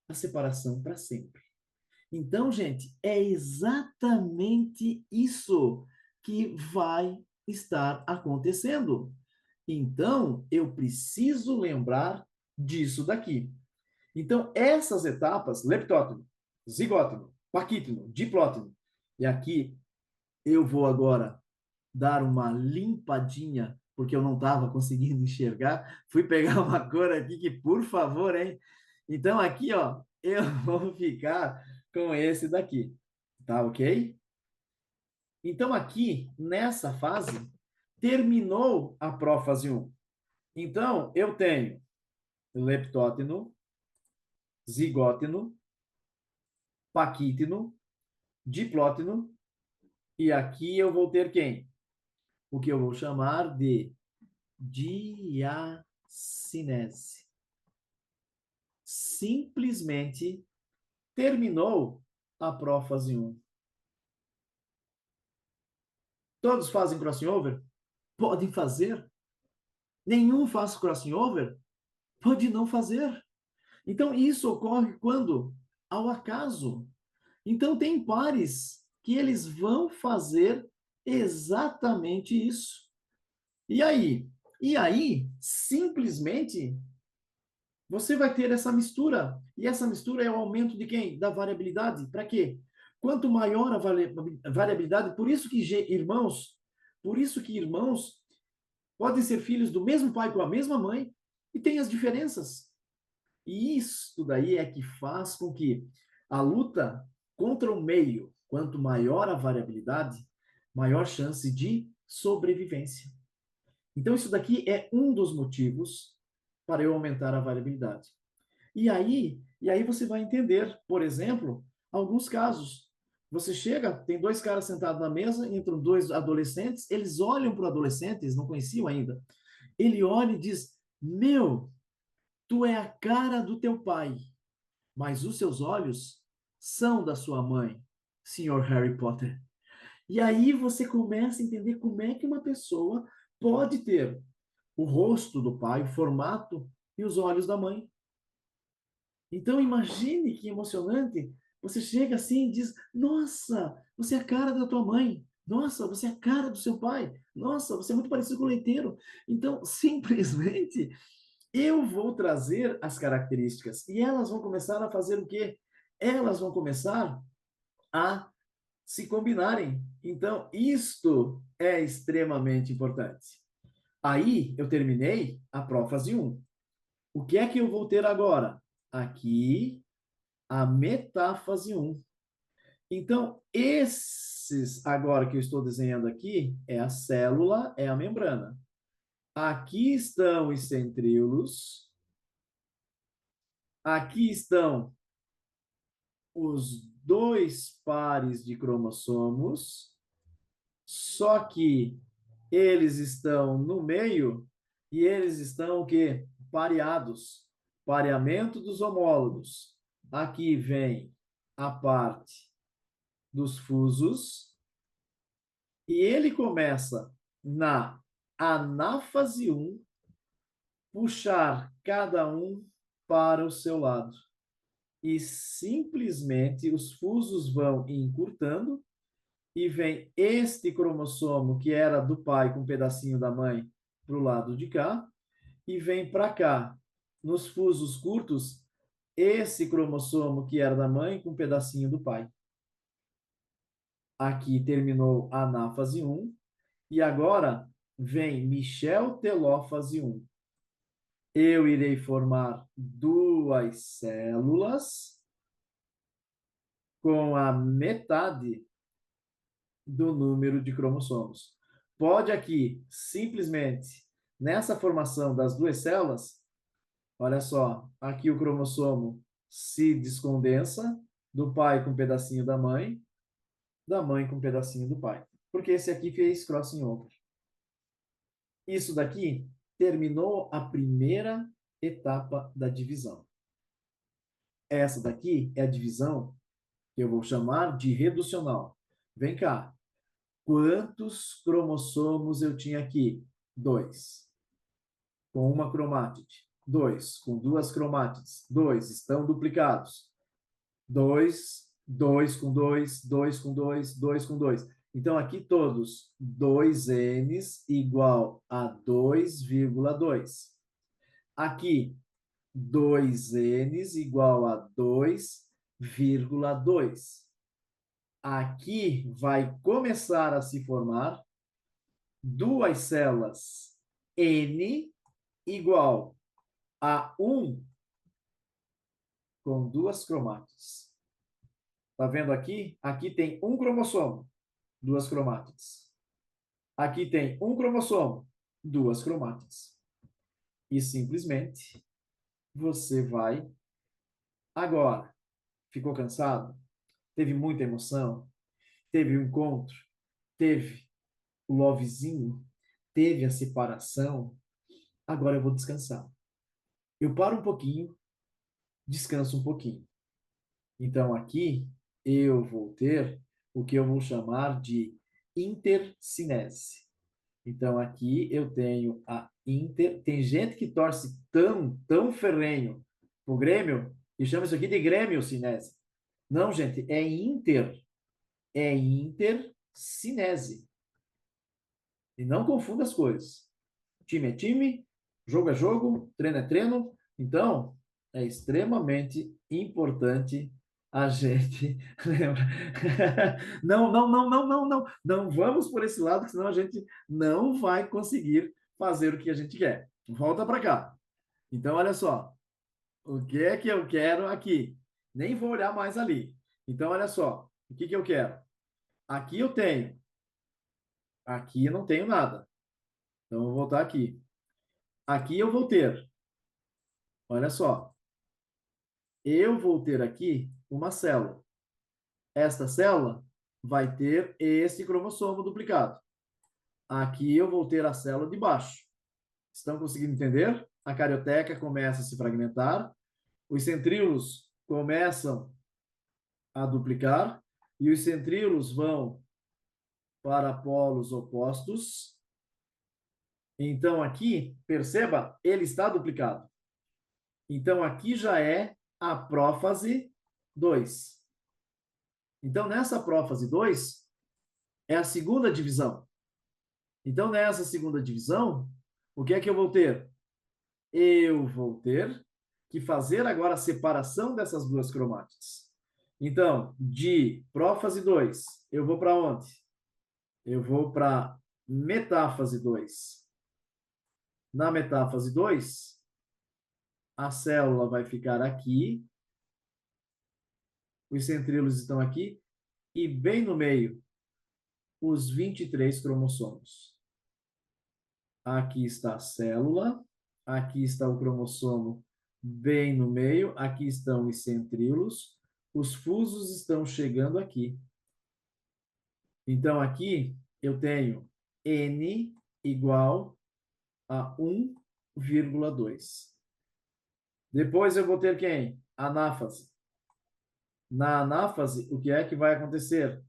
A separação para sempre. Então, gente, é exatamente isso que vai estar acontecendo. Então, eu preciso lembrar disso daqui. Então, essas etapas, leptóteno, zigóteno, paquíteno, diplóteno, e aqui eu vou agora dar uma limpadinha, porque eu não estava conseguindo enxergar. Fui pegar uma cor aqui que, por favor, hein? Então, aqui, ó, eu vou ficar com esse daqui, tá ok? Então, aqui, nessa fase, terminou a prófase 1. Então, eu tenho leptóteno, zigóteno, paquíteno, diplóteno, e aqui eu vou ter quem? O que eu vou chamar de diacinese. Simplesmente terminou a prófase 1. Todos fazem crossing over? Podem fazer. Nenhum faz crossing over? Pode não fazer. Então, isso ocorre quando? Ao acaso. Então, tem pares que eles vão fazer exatamente isso. E aí? E aí, simplesmente, você vai ter essa mistura. E essa mistura é o aumento de quem? Da variabilidade. Para quê? Quanto maior a variabilidade, por isso que irmãos podem ser filhos do mesmo pai com a mesma mãe e tem as diferenças. E isso daí é que faz com que a luta contra o meio, quanto maior a variabilidade, maior chance de sobrevivência. Então, isso daqui é um dos motivos para eu aumentar a variabilidade. E aí você vai entender, por exemplo, alguns casos. Você chega, tem dois caras sentados na mesa, entram dois adolescentes, eles olham para o adolescente, eles não conheciam ainda. Ele olha e diz: Meu, tu é a cara do teu pai. mas os seus olhos são da sua mãe, Sr. Harry Potter. E aí você começa a entender como é que uma pessoa pode ter o rosto do pai, o formato e os olhos da mãe. Então imagine que emocionante. Você chega assim e diz: Nossa, você é a cara da tua mãe. Nossa, você é a cara do seu pai. Nossa, você é muito parecido com o leiteiro. Então, simplesmente, eu vou trazer as características e elas vão começar a fazer o quê? Elas vão começar a se combinarem. Então, isto é extremamente importante. Aí, eu terminei a prófase 1. O que é que eu vou ter agora? Aqui, a metáfase 1. Então, esses agora que eu estou desenhando aqui, é a célula, é a membrana. Aqui estão os centríolos. Aqui estão os dois pares de cromossomos, só que eles estão no meio e eles estão o quê? Pareados. Pareamento dos homólogos. Aqui vem a parte dos fusos e ele começa na anáfase 1, puxar cada um para o seu lado. E simplesmente os fusos vão encurtando e vem este cromossomo que era do pai com um pedacinho da mãe para o lado de cá e vem para cá. Nos fusos curtos, esse cromossomo que era da mãe com um pedacinho do pai. Aqui terminou a anáfase 1 e agora vem Michel telófase 1. Eu irei formar duas células com a metade do número de cromossomos. Pode aqui, simplesmente, nessa formação das duas células, olha só, aqui o cromossomo se descondensa do pai com um pedacinho da mãe com um pedacinho do pai. Porque esse aqui fez crossing over. Isso daqui terminou a primeira etapa da divisão. Essa daqui é a divisão que eu vou chamar de reducional. Vem cá. Quantos cromossomos eu tinha aqui? 2. Com uma cromátide. 2. Com duas cromátides. 2. Estão duplicados. 2. 2 com 2. 2 com 2. 2 com 2. Então, aqui todos 2Ns igual a 2,2. Aqui, 2Ns igual a 2,2. Aqui vai começar a se formar duas células N igual a 1 com duas cromátides. Tá vendo aqui? Aqui tem um cromossomo, duas cromátides. Aqui tem um cromossomo, duas cromátides. E simplesmente você vai agora. Ficou cansado? Teve muita emoção? Teve o encontro? Teve o lovezinho? Teve a separação? Agora eu vou descansar. Eu paro um pouquinho, descanso um pouquinho. Então, aqui eu vou ter o que eu vou chamar de intercinese. Então, aqui eu tenho a inter... Tem gente que torce tão ferrenho o Grêmio e chama isso aqui de Grêmio-cinese. Não, gente, é inter. É intercinese. E não confunda as coisas. Time é time, jogo é jogo, treino é treino. Então, é extremamente importante a gente lembrar. Não. Não vamos por esse lado, senão a gente não vai conseguir fazer o que a gente quer. Volta para cá. Então, olha só. O que é que eu quero aqui? Nem vou olhar mais ali. Então, olha só. O que que eu quero? Aqui eu tenho. Aqui eu não tenho nada. Então, eu vou voltar aqui. Aqui eu vou ter. Olha só. Eu vou ter aqui uma célula. Esta célula vai ter esse cromossomo duplicado. Aqui eu vou ter a célula de baixo. Estão conseguindo entender? A carioteca começa a se fragmentar. Os centríolos começam a duplicar e os centríolos vão para polos opostos. Então, aqui, perceba, ele está duplicado. Então, aqui já é a prófase 2. Então, nessa prófase 2, é a segunda divisão. Então, nessa segunda divisão, o que é que eu vou ter? Eu vou ter que fazer agora a separação dessas duas cromátides. Então, de prófase 2, eu vou para onde? Eu vou para metáfase 2. Na metáfase 2, a célula vai ficar aqui, os centríolos estão aqui, e bem no meio, os 23 cromossomos. Aqui está a célula, aqui está o cromossomo bem no meio, aqui estão os centríolos, os fusos estão chegando aqui. Então, aqui eu tenho N igual a 1,2. Depois eu vou ter quem? Anáfase. Na anáfase, o que é que vai acontecer?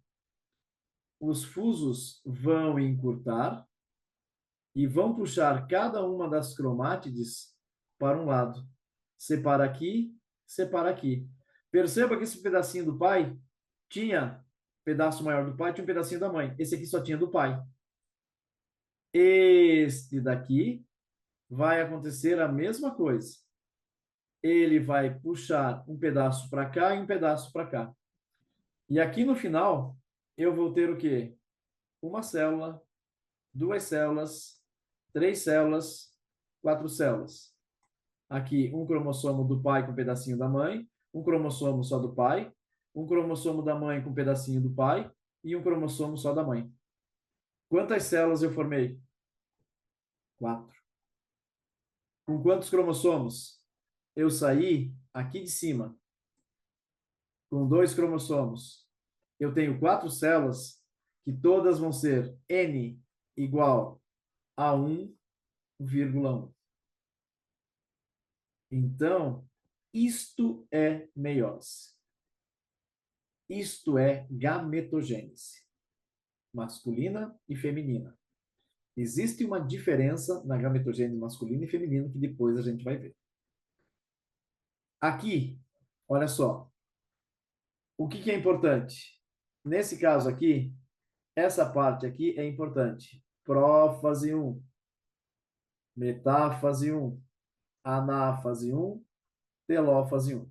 Os fusos vão encurtar e vão puxar cada uma das cromátides para um lado. Separa aqui, separa aqui. Perceba que esse pedacinho do pai tinha pedaço maior do pai, tinha um pedacinho da mãe. Esse aqui só tinha do pai. Este daqui vai acontecer a mesma coisa. Ele vai puxar um pedaço para cá e um pedaço para cá. E aqui no final, eu vou ter o quê? Uma célula, duas células, três células, quatro células. Aqui, um cromossomo do pai com um pedacinho da mãe, um cromossomo só do pai, um cromossomo da mãe com um pedacinho do pai e um cromossomo só da mãe. Quantas células eu formei? 4. Com quantos cromossomos? Eu saí aqui de cima com 2 cromossomos. Eu tenho 4 células que todas vão ser N igual a 1,1. Então, isto é meiose. Isto é gametogênese, masculina e feminina. Existe uma diferença na gametogênese masculina e feminina que depois a gente vai ver. Aqui, olha só. O que é importante? Nesse caso aqui, essa parte aqui é importante. Prófase 1, metáfase 1, anáfase 1, telófase 1.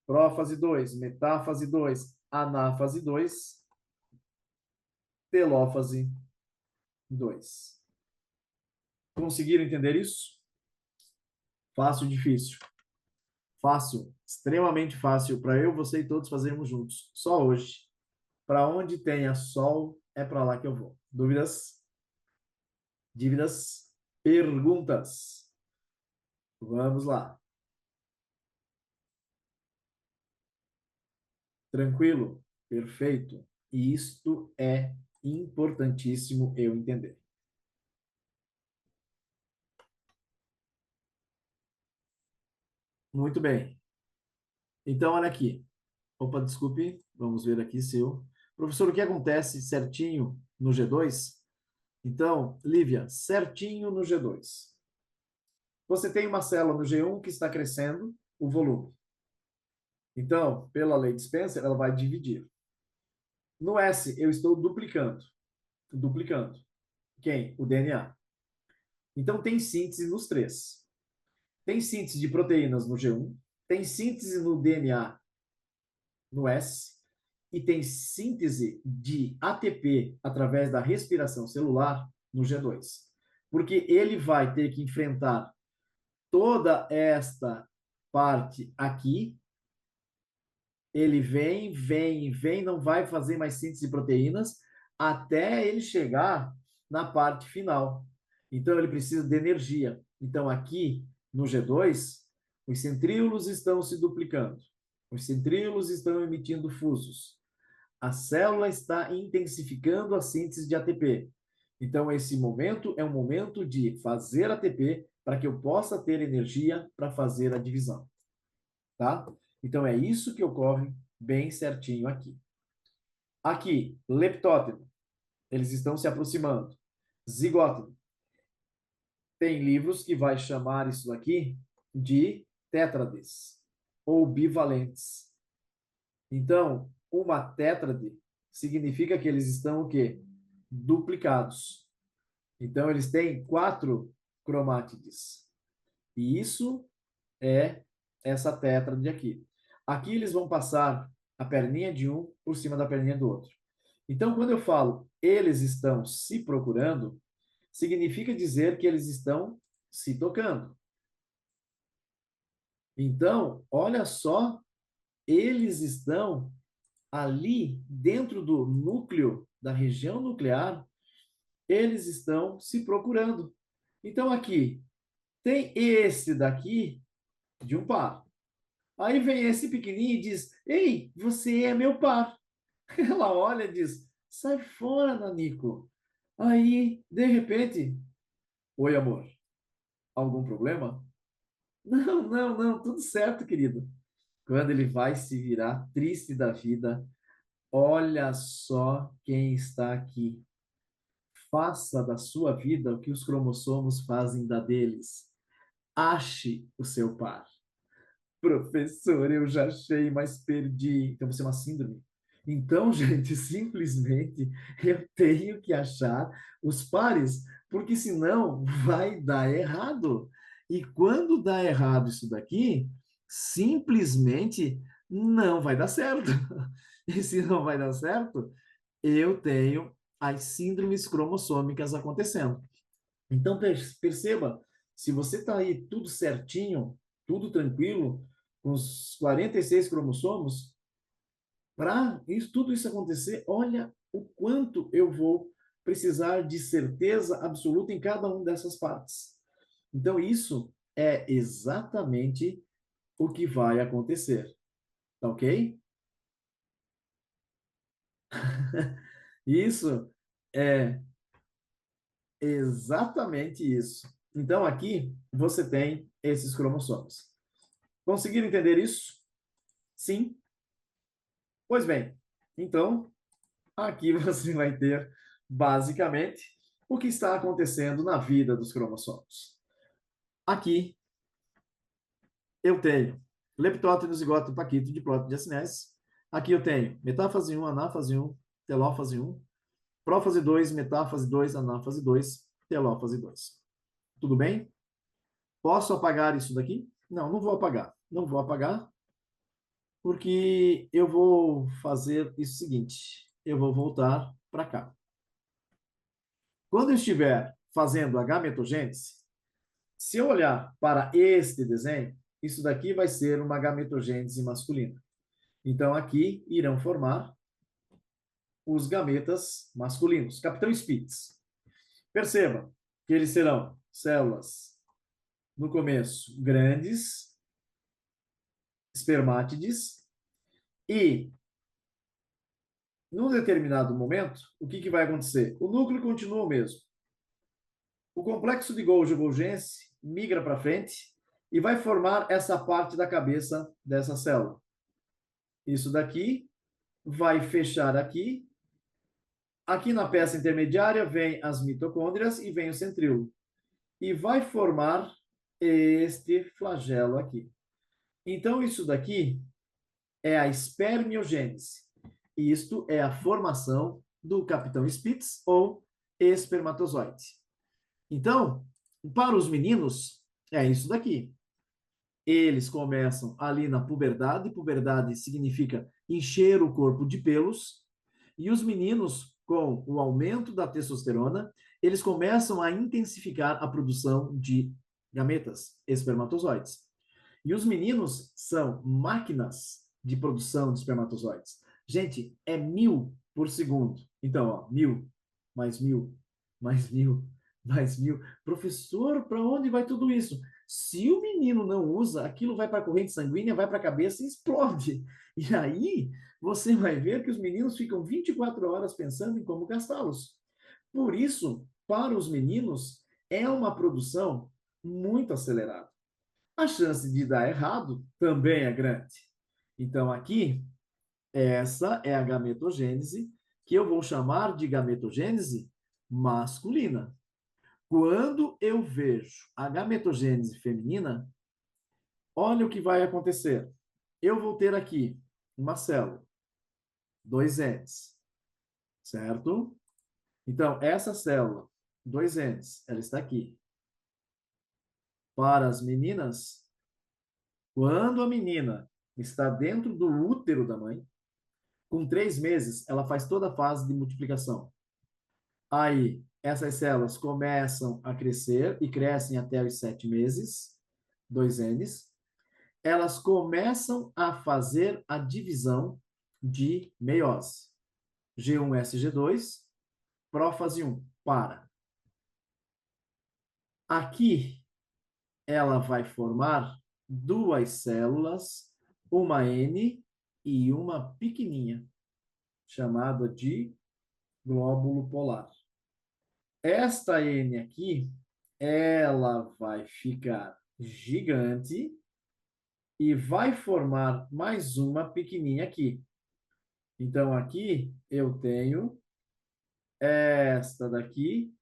Prófase 2, metáfase 2, anáfase 2, telófase 2. Conseguiram entender isso? Fácil, difícil? Fácil, extremamente fácil para eu, você e todos fazermos juntos. Só hoje. Para onde tenha sol, é para lá que eu vou. Dúvidas? Dívidas? Perguntas? Vamos lá. Tranquilo? Perfeito. E isto é importantíssimo eu entender. Muito bem. Então, olha aqui. Opa, desculpe. Vamos ver aqui se eu... Professor, o que acontece certinho no G2? Então, Lívia, certinho no G2. Você tem uma célula no G1 que está crescendo o volume. Então, pela lei de Spencer, ela vai dividir. No S, eu estou duplicando. Duplicando. Quem? O DNA. Então, tem síntese nos três. Tem síntese de proteínas no G1, tem síntese no DNA no S, e tem síntese de ATP através da respiração celular no G2. Porque ele vai ter que enfrentar toda esta parte aqui, ele vem, não vai fazer mais síntese de proteínas até ele chegar na parte final. Então, ele precisa de energia. Então, aqui no G2, os centríolos estão se duplicando. Os centríolos estão emitindo fusos. A célula está intensificando a síntese de ATP. Então, esse momento é um momento de fazer ATP para que eu possa ter energia para fazer a divisão. Tá? Então, é isso que ocorre bem certinho aqui. Aqui, leptótero, eles estão se aproximando. Zigótero, tem livros que vai chamar isso daqui de tétrades ou bivalentes. Então, uma tétrade significa que eles estão o quê? Duplicados. Então, eles têm 4 cromátides. E isso é essa tétrade aqui. Aqui eles vão passar a perninha de um por cima da perninha do outro. Então, quando eu falo eles estão se procurando, significa dizer que eles estão se tocando. Então, olha só, eles estão ali dentro do núcleo, da região nuclear, eles estão se procurando. Então, aqui, tem esse daqui de um par. Aí vem esse pequenininho e diz: Ei, você é meu par. Ela olha e diz: Sai fora, Nanico. Aí, de repente, oi, amor, algum problema? Não, não, não, tudo certo, querido. Quando ele vai se virar triste da vida, olha só quem está aqui. Faça da sua vida o que os cromossomos fazem da deles. Ache o seu par. Professor, eu já achei, mas perdi. Então, você é uma síndrome. Então, gente, simplesmente eu tenho que achar os pares, porque senão vai dar errado. E quando dá errado isso daqui, simplesmente não vai dar certo. E se não vai dar certo, eu tenho as síndromes cromossômicas acontecendo. Então, perceba, se você está aí tudo certinho, tudo tranquilo, com os 46 cromossomos, para isso, tudo isso acontecer, olha o quanto eu vou precisar de certeza absoluta em cada uma dessas partes. Então, isso é exatamente o que vai acontecer, tá ok? Isso é exatamente isso. Então, aqui você tem esses cromossomos. Conseguiram entender isso? Sim? Pois bem, então aqui você vai ter basicamente o que está acontecendo na vida dos cromossomos. Aqui eu tenho leptótero, zigoto, paquito, diplótero de acinese. Aqui eu tenho metáfase 1, anáfase 1, telófase 1, prófase 2, metáfase 2, anáfase 2, telófase 2. Tudo bem? Posso apagar isso daqui? Não, não vou apagar. Não vou apagar, porque eu vou fazer isso seguinte. Eu vou voltar para cá. Quando eu estiver fazendo a gametogênese, se eu olhar para este desenho, isso daqui vai ser uma gametogênese masculina. Então, aqui irão formar os gametas masculinos, Capitão Spitz. Perceba que eles serão células, no começo, grandes, espermátides, e, num determinado momento, o que vai acontecer? O núcleo continua o mesmo. O complexo de Golgi-Golgiense migra para frente e vai formar essa parte da cabeça dessa célula. Isso daqui vai fechar aqui. Aqui na peça intermediária vem as mitocôndrias e vem o centríolo. E vai formar este flagelo aqui. Então, isso daqui é a espermiogênese. Isto é a formação do capitão Spitz ou espermatozoide. Então, para os meninos, é isso daqui. Eles começam ali na puberdade. Puberdade significa encher o corpo de pelos. E os meninos, com o aumento da testosterona, eles começam a intensificar a produção de gametas, espermatozoides. E os meninos são máquinas de produção de espermatozoides. Gente, é 1000 por segundo. Então, ó, 1000, mais 1000, mais 1000, mais 1000. Professor, para onde vai tudo isso? Se o menino não usa, aquilo vai para a corrente sanguínea, vai para a cabeça e explode. E aí, você vai ver que os meninos ficam 24 horas pensando em como gastá-los. Por isso, para os meninos, é uma produção muito acelerada. A chance de dar errado também é grande. Então, aqui, essa é a gametogênese, que eu vou chamar de gametogênese masculina. Quando eu vejo a gametogênese feminina, olha o que vai acontecer. Eu vou ter aqui uma célula, dois Ns, certo? Então, essa célula, dois Ns, ela está aqui. Para as meninas, quando a menina está dentro do útero da mãe, com 3 meses, ela faz toda a fase de multiplicação. Aí, essas células começam a crescer e crescem até os 7 meses, dois Ns. Elas começam a fazer a divisão de meiose. G1-SG2, prófase 1, para. Aqui, ela vai formar duas células, uma N e uma pequenininha, chamada de glóbulo polar. Esta N aqui, ela vai ficar gigante e vai formar mais uma pequenininha aqui. Então, aqui eu tenho esta daqui,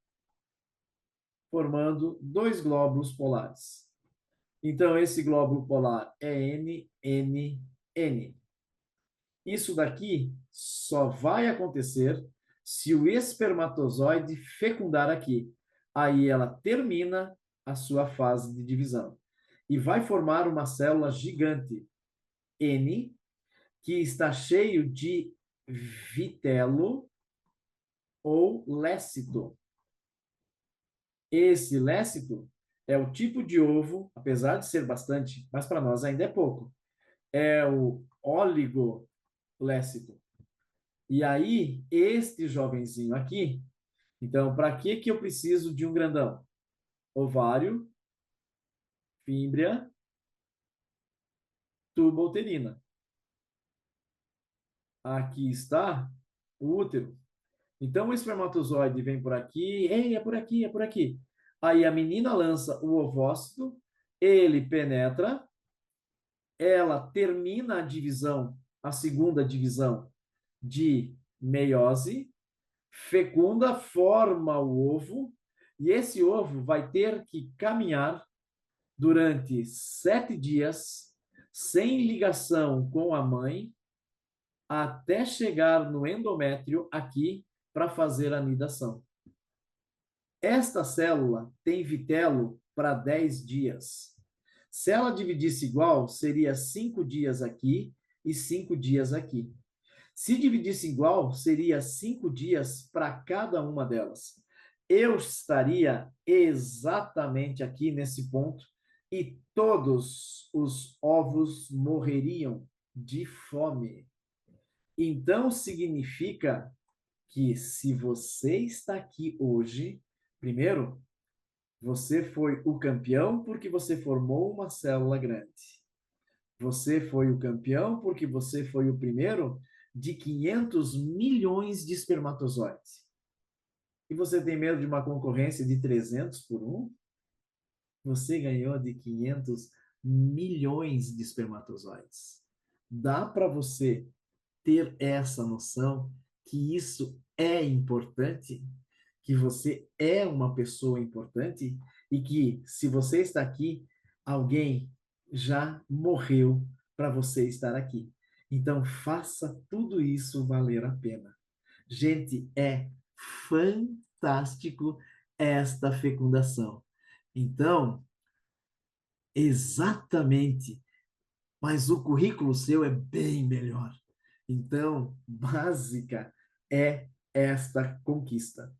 formando dois glóbulos polares. Então, esse glóbulo polar é N, N, N. Isso daqui só vai acontecer se o espermatozoide fecundar aqui. Aí ela termina a sua fase de divisão e vai formar uma célula gigante, N, que está cheio de vitelo ou lécito. Esse lécito é o tipo de ovo, apesar de ser bastante, mas para nós ainda é pouco. É o oligolécito. E aí, este jovenzinho aqui, então, para que que eu preciso de um grandão? Ovário, fímbria, tubo uterina. Aqui está o útero. Então, o espermatozoide vem por aqui, ei, é por aqui, é por aqui. Aí a menina lança o ovócito, ele penetra, ela termina a divisão, a segunda divisão de meiose, fecunda, forma o ovo, e esse ovo vai ter que caminhar durante 7 dias, sem ligação com a mãe, até chegar no endométrio aqui para fazer a nidação. Esta célula tem vitelo para 10 dias. Se ela dividisse igual, seria 5 dias aqui e 5 dias aqui. Se dividisse igual, seria 5 dias para cada uma delas. Eu estaria exatamente aqui nesse ponto e todos os ovos morreriam de fome. Então, significa que se você está aqui hoje, primeiro, você foi o campeão porque você formou uma célula grande. Você foi o campeão porque você foi o primeiro de 500 milhões de espermatozoides. E você tem medo de uma concorrência de 300 por um? Você ganhou de 500 milhões de espermatozoides. Dá para você ter essa noção que isso é importante, que você é uma pessoa importante e que, se você está aqui, alguém já morreu para você estar aqui. Então, faça tudo isso valer a pena. Gente, é fantástico esta fecundação. Então, exatamente, mas o currículo seu é bem melhor. Então, básica é esta conquista.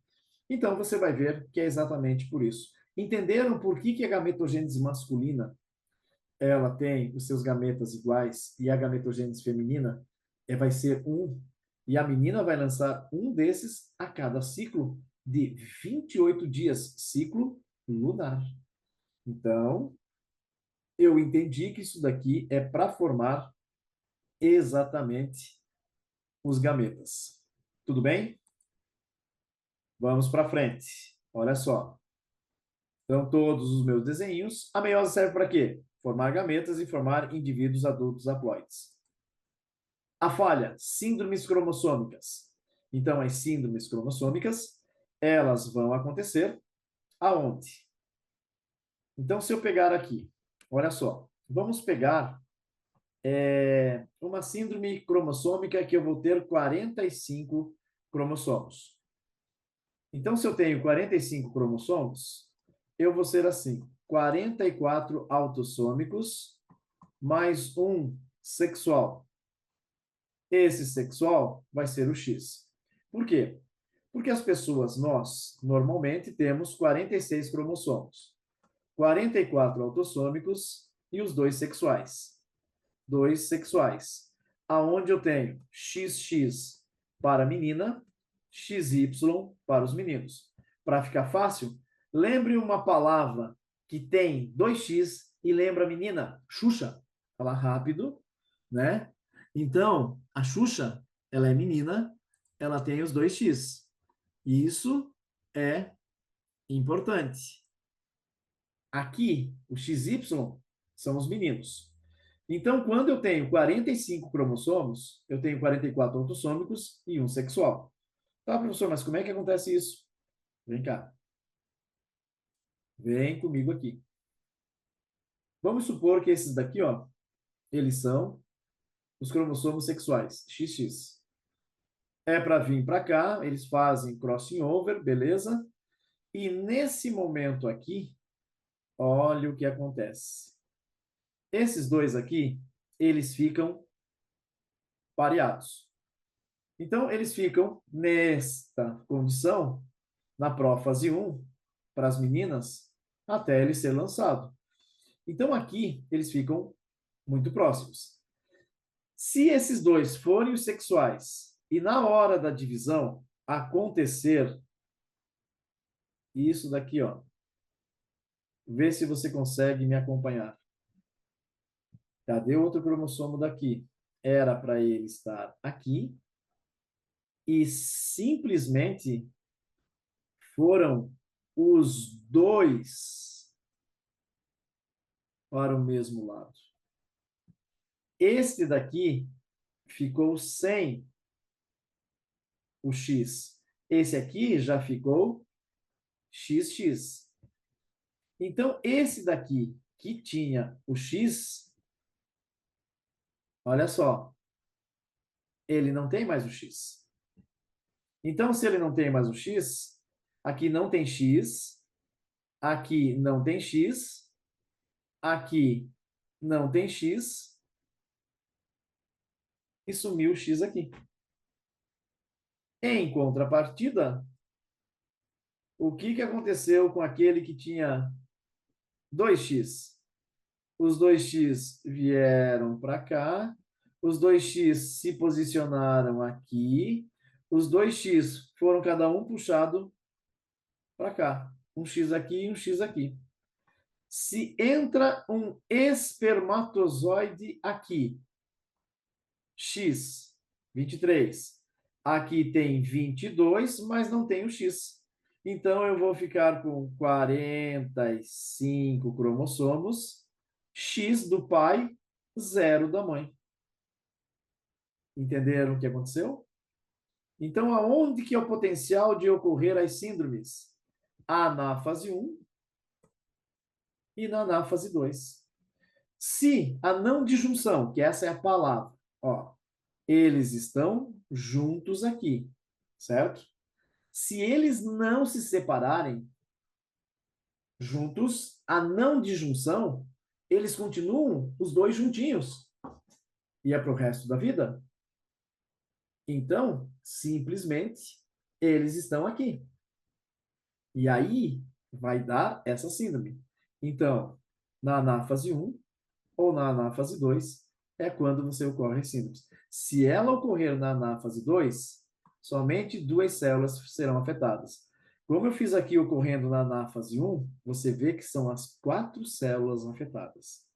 Então, você vai ver que é exatamente por isso. Entenderam por que que a gametogênese masculina ela tem os seus gametas iguais e a gametogênese feminina vai ser um, e a menina vai lançar um desses a cada ciclo de 28 dias, ciclo lunar. Então, eu entendi que isso daqui é para formar exatamente os gametas. Tudo bem? Vamos para frente. Olha só. Então, todos os meus desenhos. A meiose serve para quê? Formar gametas e formar indivíduos adultos haploides. A falha, síndromes cromossômicas. Então, as síndromes cromossômicas, elas vão acontecer aonde? Então, se eu pegar aqui, olha só, vamos pegar uma síndrome cromossômica que eu vou ter 45 cromossomos. Então, se eu tenho 45 cromossomos, eu vou ser assim, 44 autossômicos mais um sexual. Esse sexual vai ser o X. Por quê? Porque as pessoas, nós, normalmente temos 46 cromossomos. 44 autossômicos e os dois sexuais. Dois sexuais. Aonde eu tenho XX para a menina, XY para os meninos. Para ficar fácil, lembre uma palavra que tem 2x e lembra a menina, Xuxa. Fala rápido, né? Então, a Xuxa, ela é menina, ela tem os 2x. Isso é importante. Aqui, o XY são os meninos. Então, quando eu tenho 45 cromossomos, eu tenho 44 autossômicos e um sexual. Tá, professor, mas como é que acontece isso? Vem cá. Vem comigo aqui. Vamos supor que esses daqui, ó, eles são os cromossomos sexuais, XX. É para vir para cá, eles fazem crossing over, beleza? E nesse momento aqui, olha o que acontece. Esses dois aqui, eles ficam pareados. Então, eles ficam nesta condição, na prófase 1, para as meninas, até ele ser lançado. Então, aqui, eles ficam muito próximos. Se esses dois forem os sexuais e na hora da divisão acontecer isso daqui, ó, vê se você consegue me acompanhar. Cadê o outro cromossomo daqui? Era para ele estar aqui e simplesmente foram os dois para o mesmo lado. Este daqui ficou sem o X. Esse aqui já ficou XX. Então, esse daqui que tinha o X, olha só, ele não tem mais o X. Então, se ele não tem mais o X, aqui não tem X, aqui não tem X, aqui não tem X, e sumiu o X aqui. Em contrapartida, o que aconteceu com aquele que tinha 2x? Os 2x vieram para cá, os 2x se posicionaram aqui, os 2x foram cada um puxado para cá. Um x aqui e um x aqui. Se entra um espermatozoide aqui, x, 23. Aqui tem 22, mas não tem o x. Então, eu vou ficar com 45 cromossomos, x do pai, 0 da mãe. Entenderam o que aconteceu? Então, aonde que é o potencial de ocorrer as síndromes? A anáfase 1 e na anáfase 2. Se a não disjunção, que essa é a palavra, ó, eles estão juntos aqui, certo? Se eles não se separarem juntos, a não disjunção, eles continuam os dois juntinhos. E é para o resto da vida? Então, simplesmente, eles estão aqui. E aí, vai dar essa síndrome. Então, na anáfase 1 ou na anáfase 2, é quando você ocorre síndromes. Se ela ocorrer na anáfase 2, somente duas células serão afetadas. Como eu fiz aqui ocorrendo na anáfase 1, você vê que são as 4 células afetadas.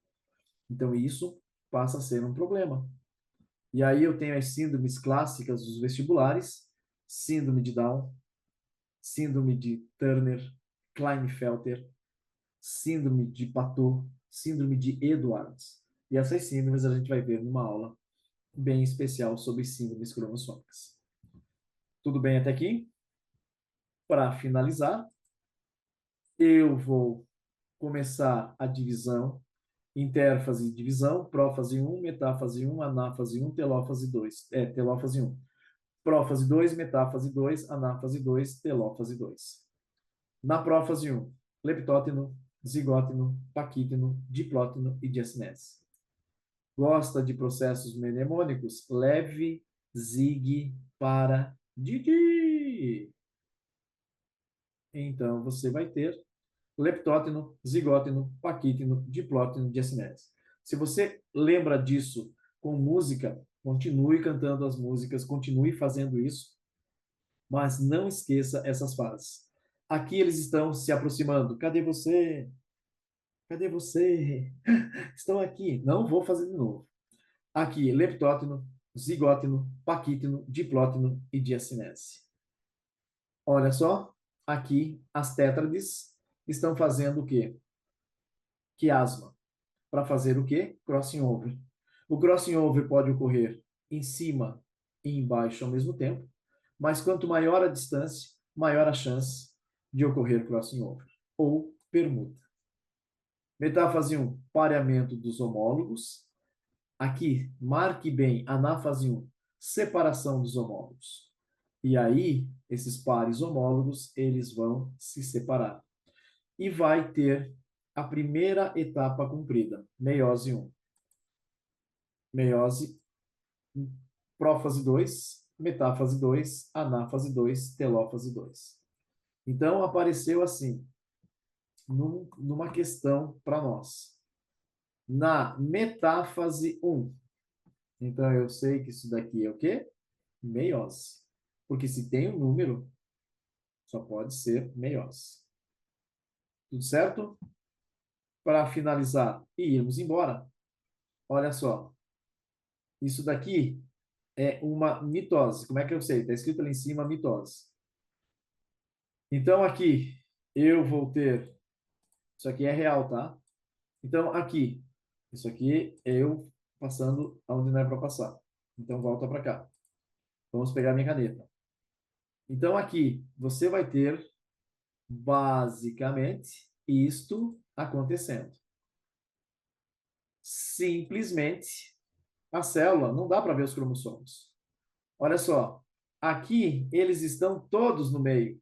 Então, isso passa a ser um problema. E aí eu tenho as síndromes clássicas dos vestibulares, síndrome de Down, síndrome de Turner, Klinefelter, síndrome de Patot, síndrome de Edwards. E essas síndromes a gente vai ver numa aula bem especial sobre síndromes cromossômicas. Tudo bem até aqui? Para finalizar, eu vou começar a divisão, intérfase e divisão, prófase 1, metáfase 1, anáfase 1, telófase 2. Telófase 1. Prófase 2, metáfase 2, anáfase 2, telófase 2. Na prófase 1, leptóteno, zigóteno, paquíteno, diplóteno e diacinese. Gosta de processos mnemônicos? Leve, zig, para, didi. Então, você vai ter leptóteno, zigóteno, paquíteno, diplóteno, diacinese. Se você lembra disso com música, continue cantando as músicas, continue fazendo isso, mas não esqueça essas fases. Aqui eles estão se aproximando. Cadê você? Cadê você? Estão aqui. Não vou fazer de novo. Aqui, leptóteno, zigóteno, paquíteno, diplóteno e diacinese. Olha só, aqui as tétrades estão fazendo o quê? Quiasma. Para fazer o quê? Crossing over. O crossing over pode ocorrer em cima e embaixo ao mesmo tempo, mas quanto maior a distância, maior a chance de ocorrer crossing over, ou permuta. Metáfase 1, pareamento dos homólogos. Aqui, marque bem, anáfase 1, separação dos homólogos. E aí, esses pares homólogos, eles vão se separar. E vai ter a primeira etapa cumprida, meiose 1. Meiose, prófase 2, metáfase 2, anáfase 2, telófase 2. Então, apareceu assim, numa questão para nós. Na metáfase 1. Então, eu sei que isso daqui é o quê? Meiose. Porque se tem um número, só pode ser meiose. Tudo certo? Para finalizar e irmos embora, olha só. Isso daqui é uma mitose. Como é que eu sei? Está escrito ali em cima, mitose. Então, aqui, eu vou ter... Isso aqui é real, tá? Então, aqui, isso aqui é eu passando aonde não é para passar. Então, volta para cá. Vamos pegar minha caneta. Então, aqui, você vai ter, basicamente, isto acontecendo. Simplesmente, a célula, não dá para ver os cromossomos. Olha só, aqui eles estão todos no meio.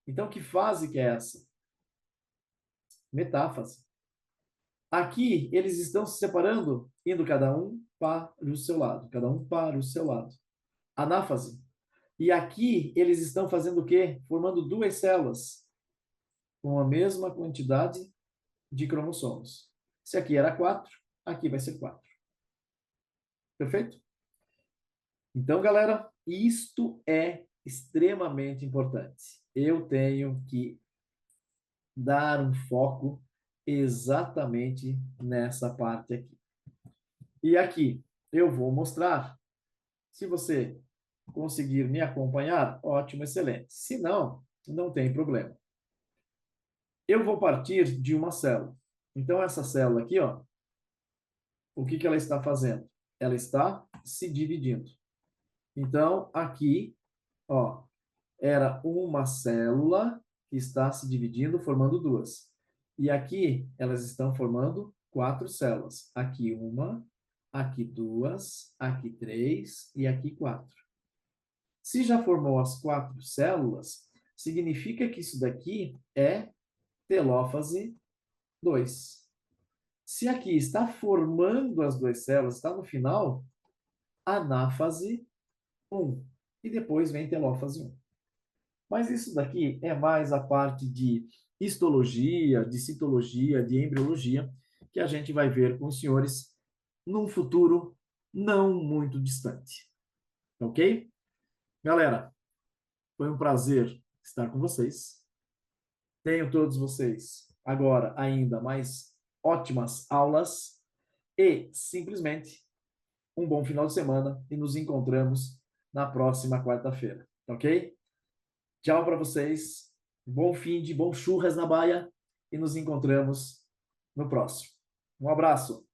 Então, que fase que é essa? Metáfase. Aqui eles estão se separando, indo cada um para o seu lado, cada um para o seu lado. Anáfase. E aqui eles estão fazendo o quê? Formando duas células com a mesma quantidade de cromossomos. Se aqui era 4, aqui vai ser 4. Perfeito? Então, galera, isto é extremamente importante. Eu tenho que dar um foco exatamente nessa parte aqui. E aqui eu vou mostrar. Se você conseguir me acompanhar, ótimo, excelente. Se não, não tem problema. Eu vou partir de uma célula. Então, essa célula aqui, ó, o que que ela está fazendo? Ela está se dividindo. Então, aqui, ó, era uma célula que está se dividindo, formando duas. E aqui, elas estão formando 4 células. Aqui uma, aqui 2, aqui 3 e aqui 4. Se já formou as 4 células, significa que isso daqui é telófase 2. Se aqui está formando as 2 células, está no final, anáfase 1. E depois vem telófase 1. Mas isso daqui é mais a parte de histologia, de citologia, de embriologia, que a gente vai ver com os senhores num futuro não muito distante. Ok? Galera, foi um prazer estar com vocês. Tenham todos vocês agora ainda mais ótimas aulas e simplesmente um bom final de semana e nos encontramos na próxima quarta-feira, ok? Tchau para vocês, bom fim de bom churras na baia e nos encontramos no próximo. Um abraço.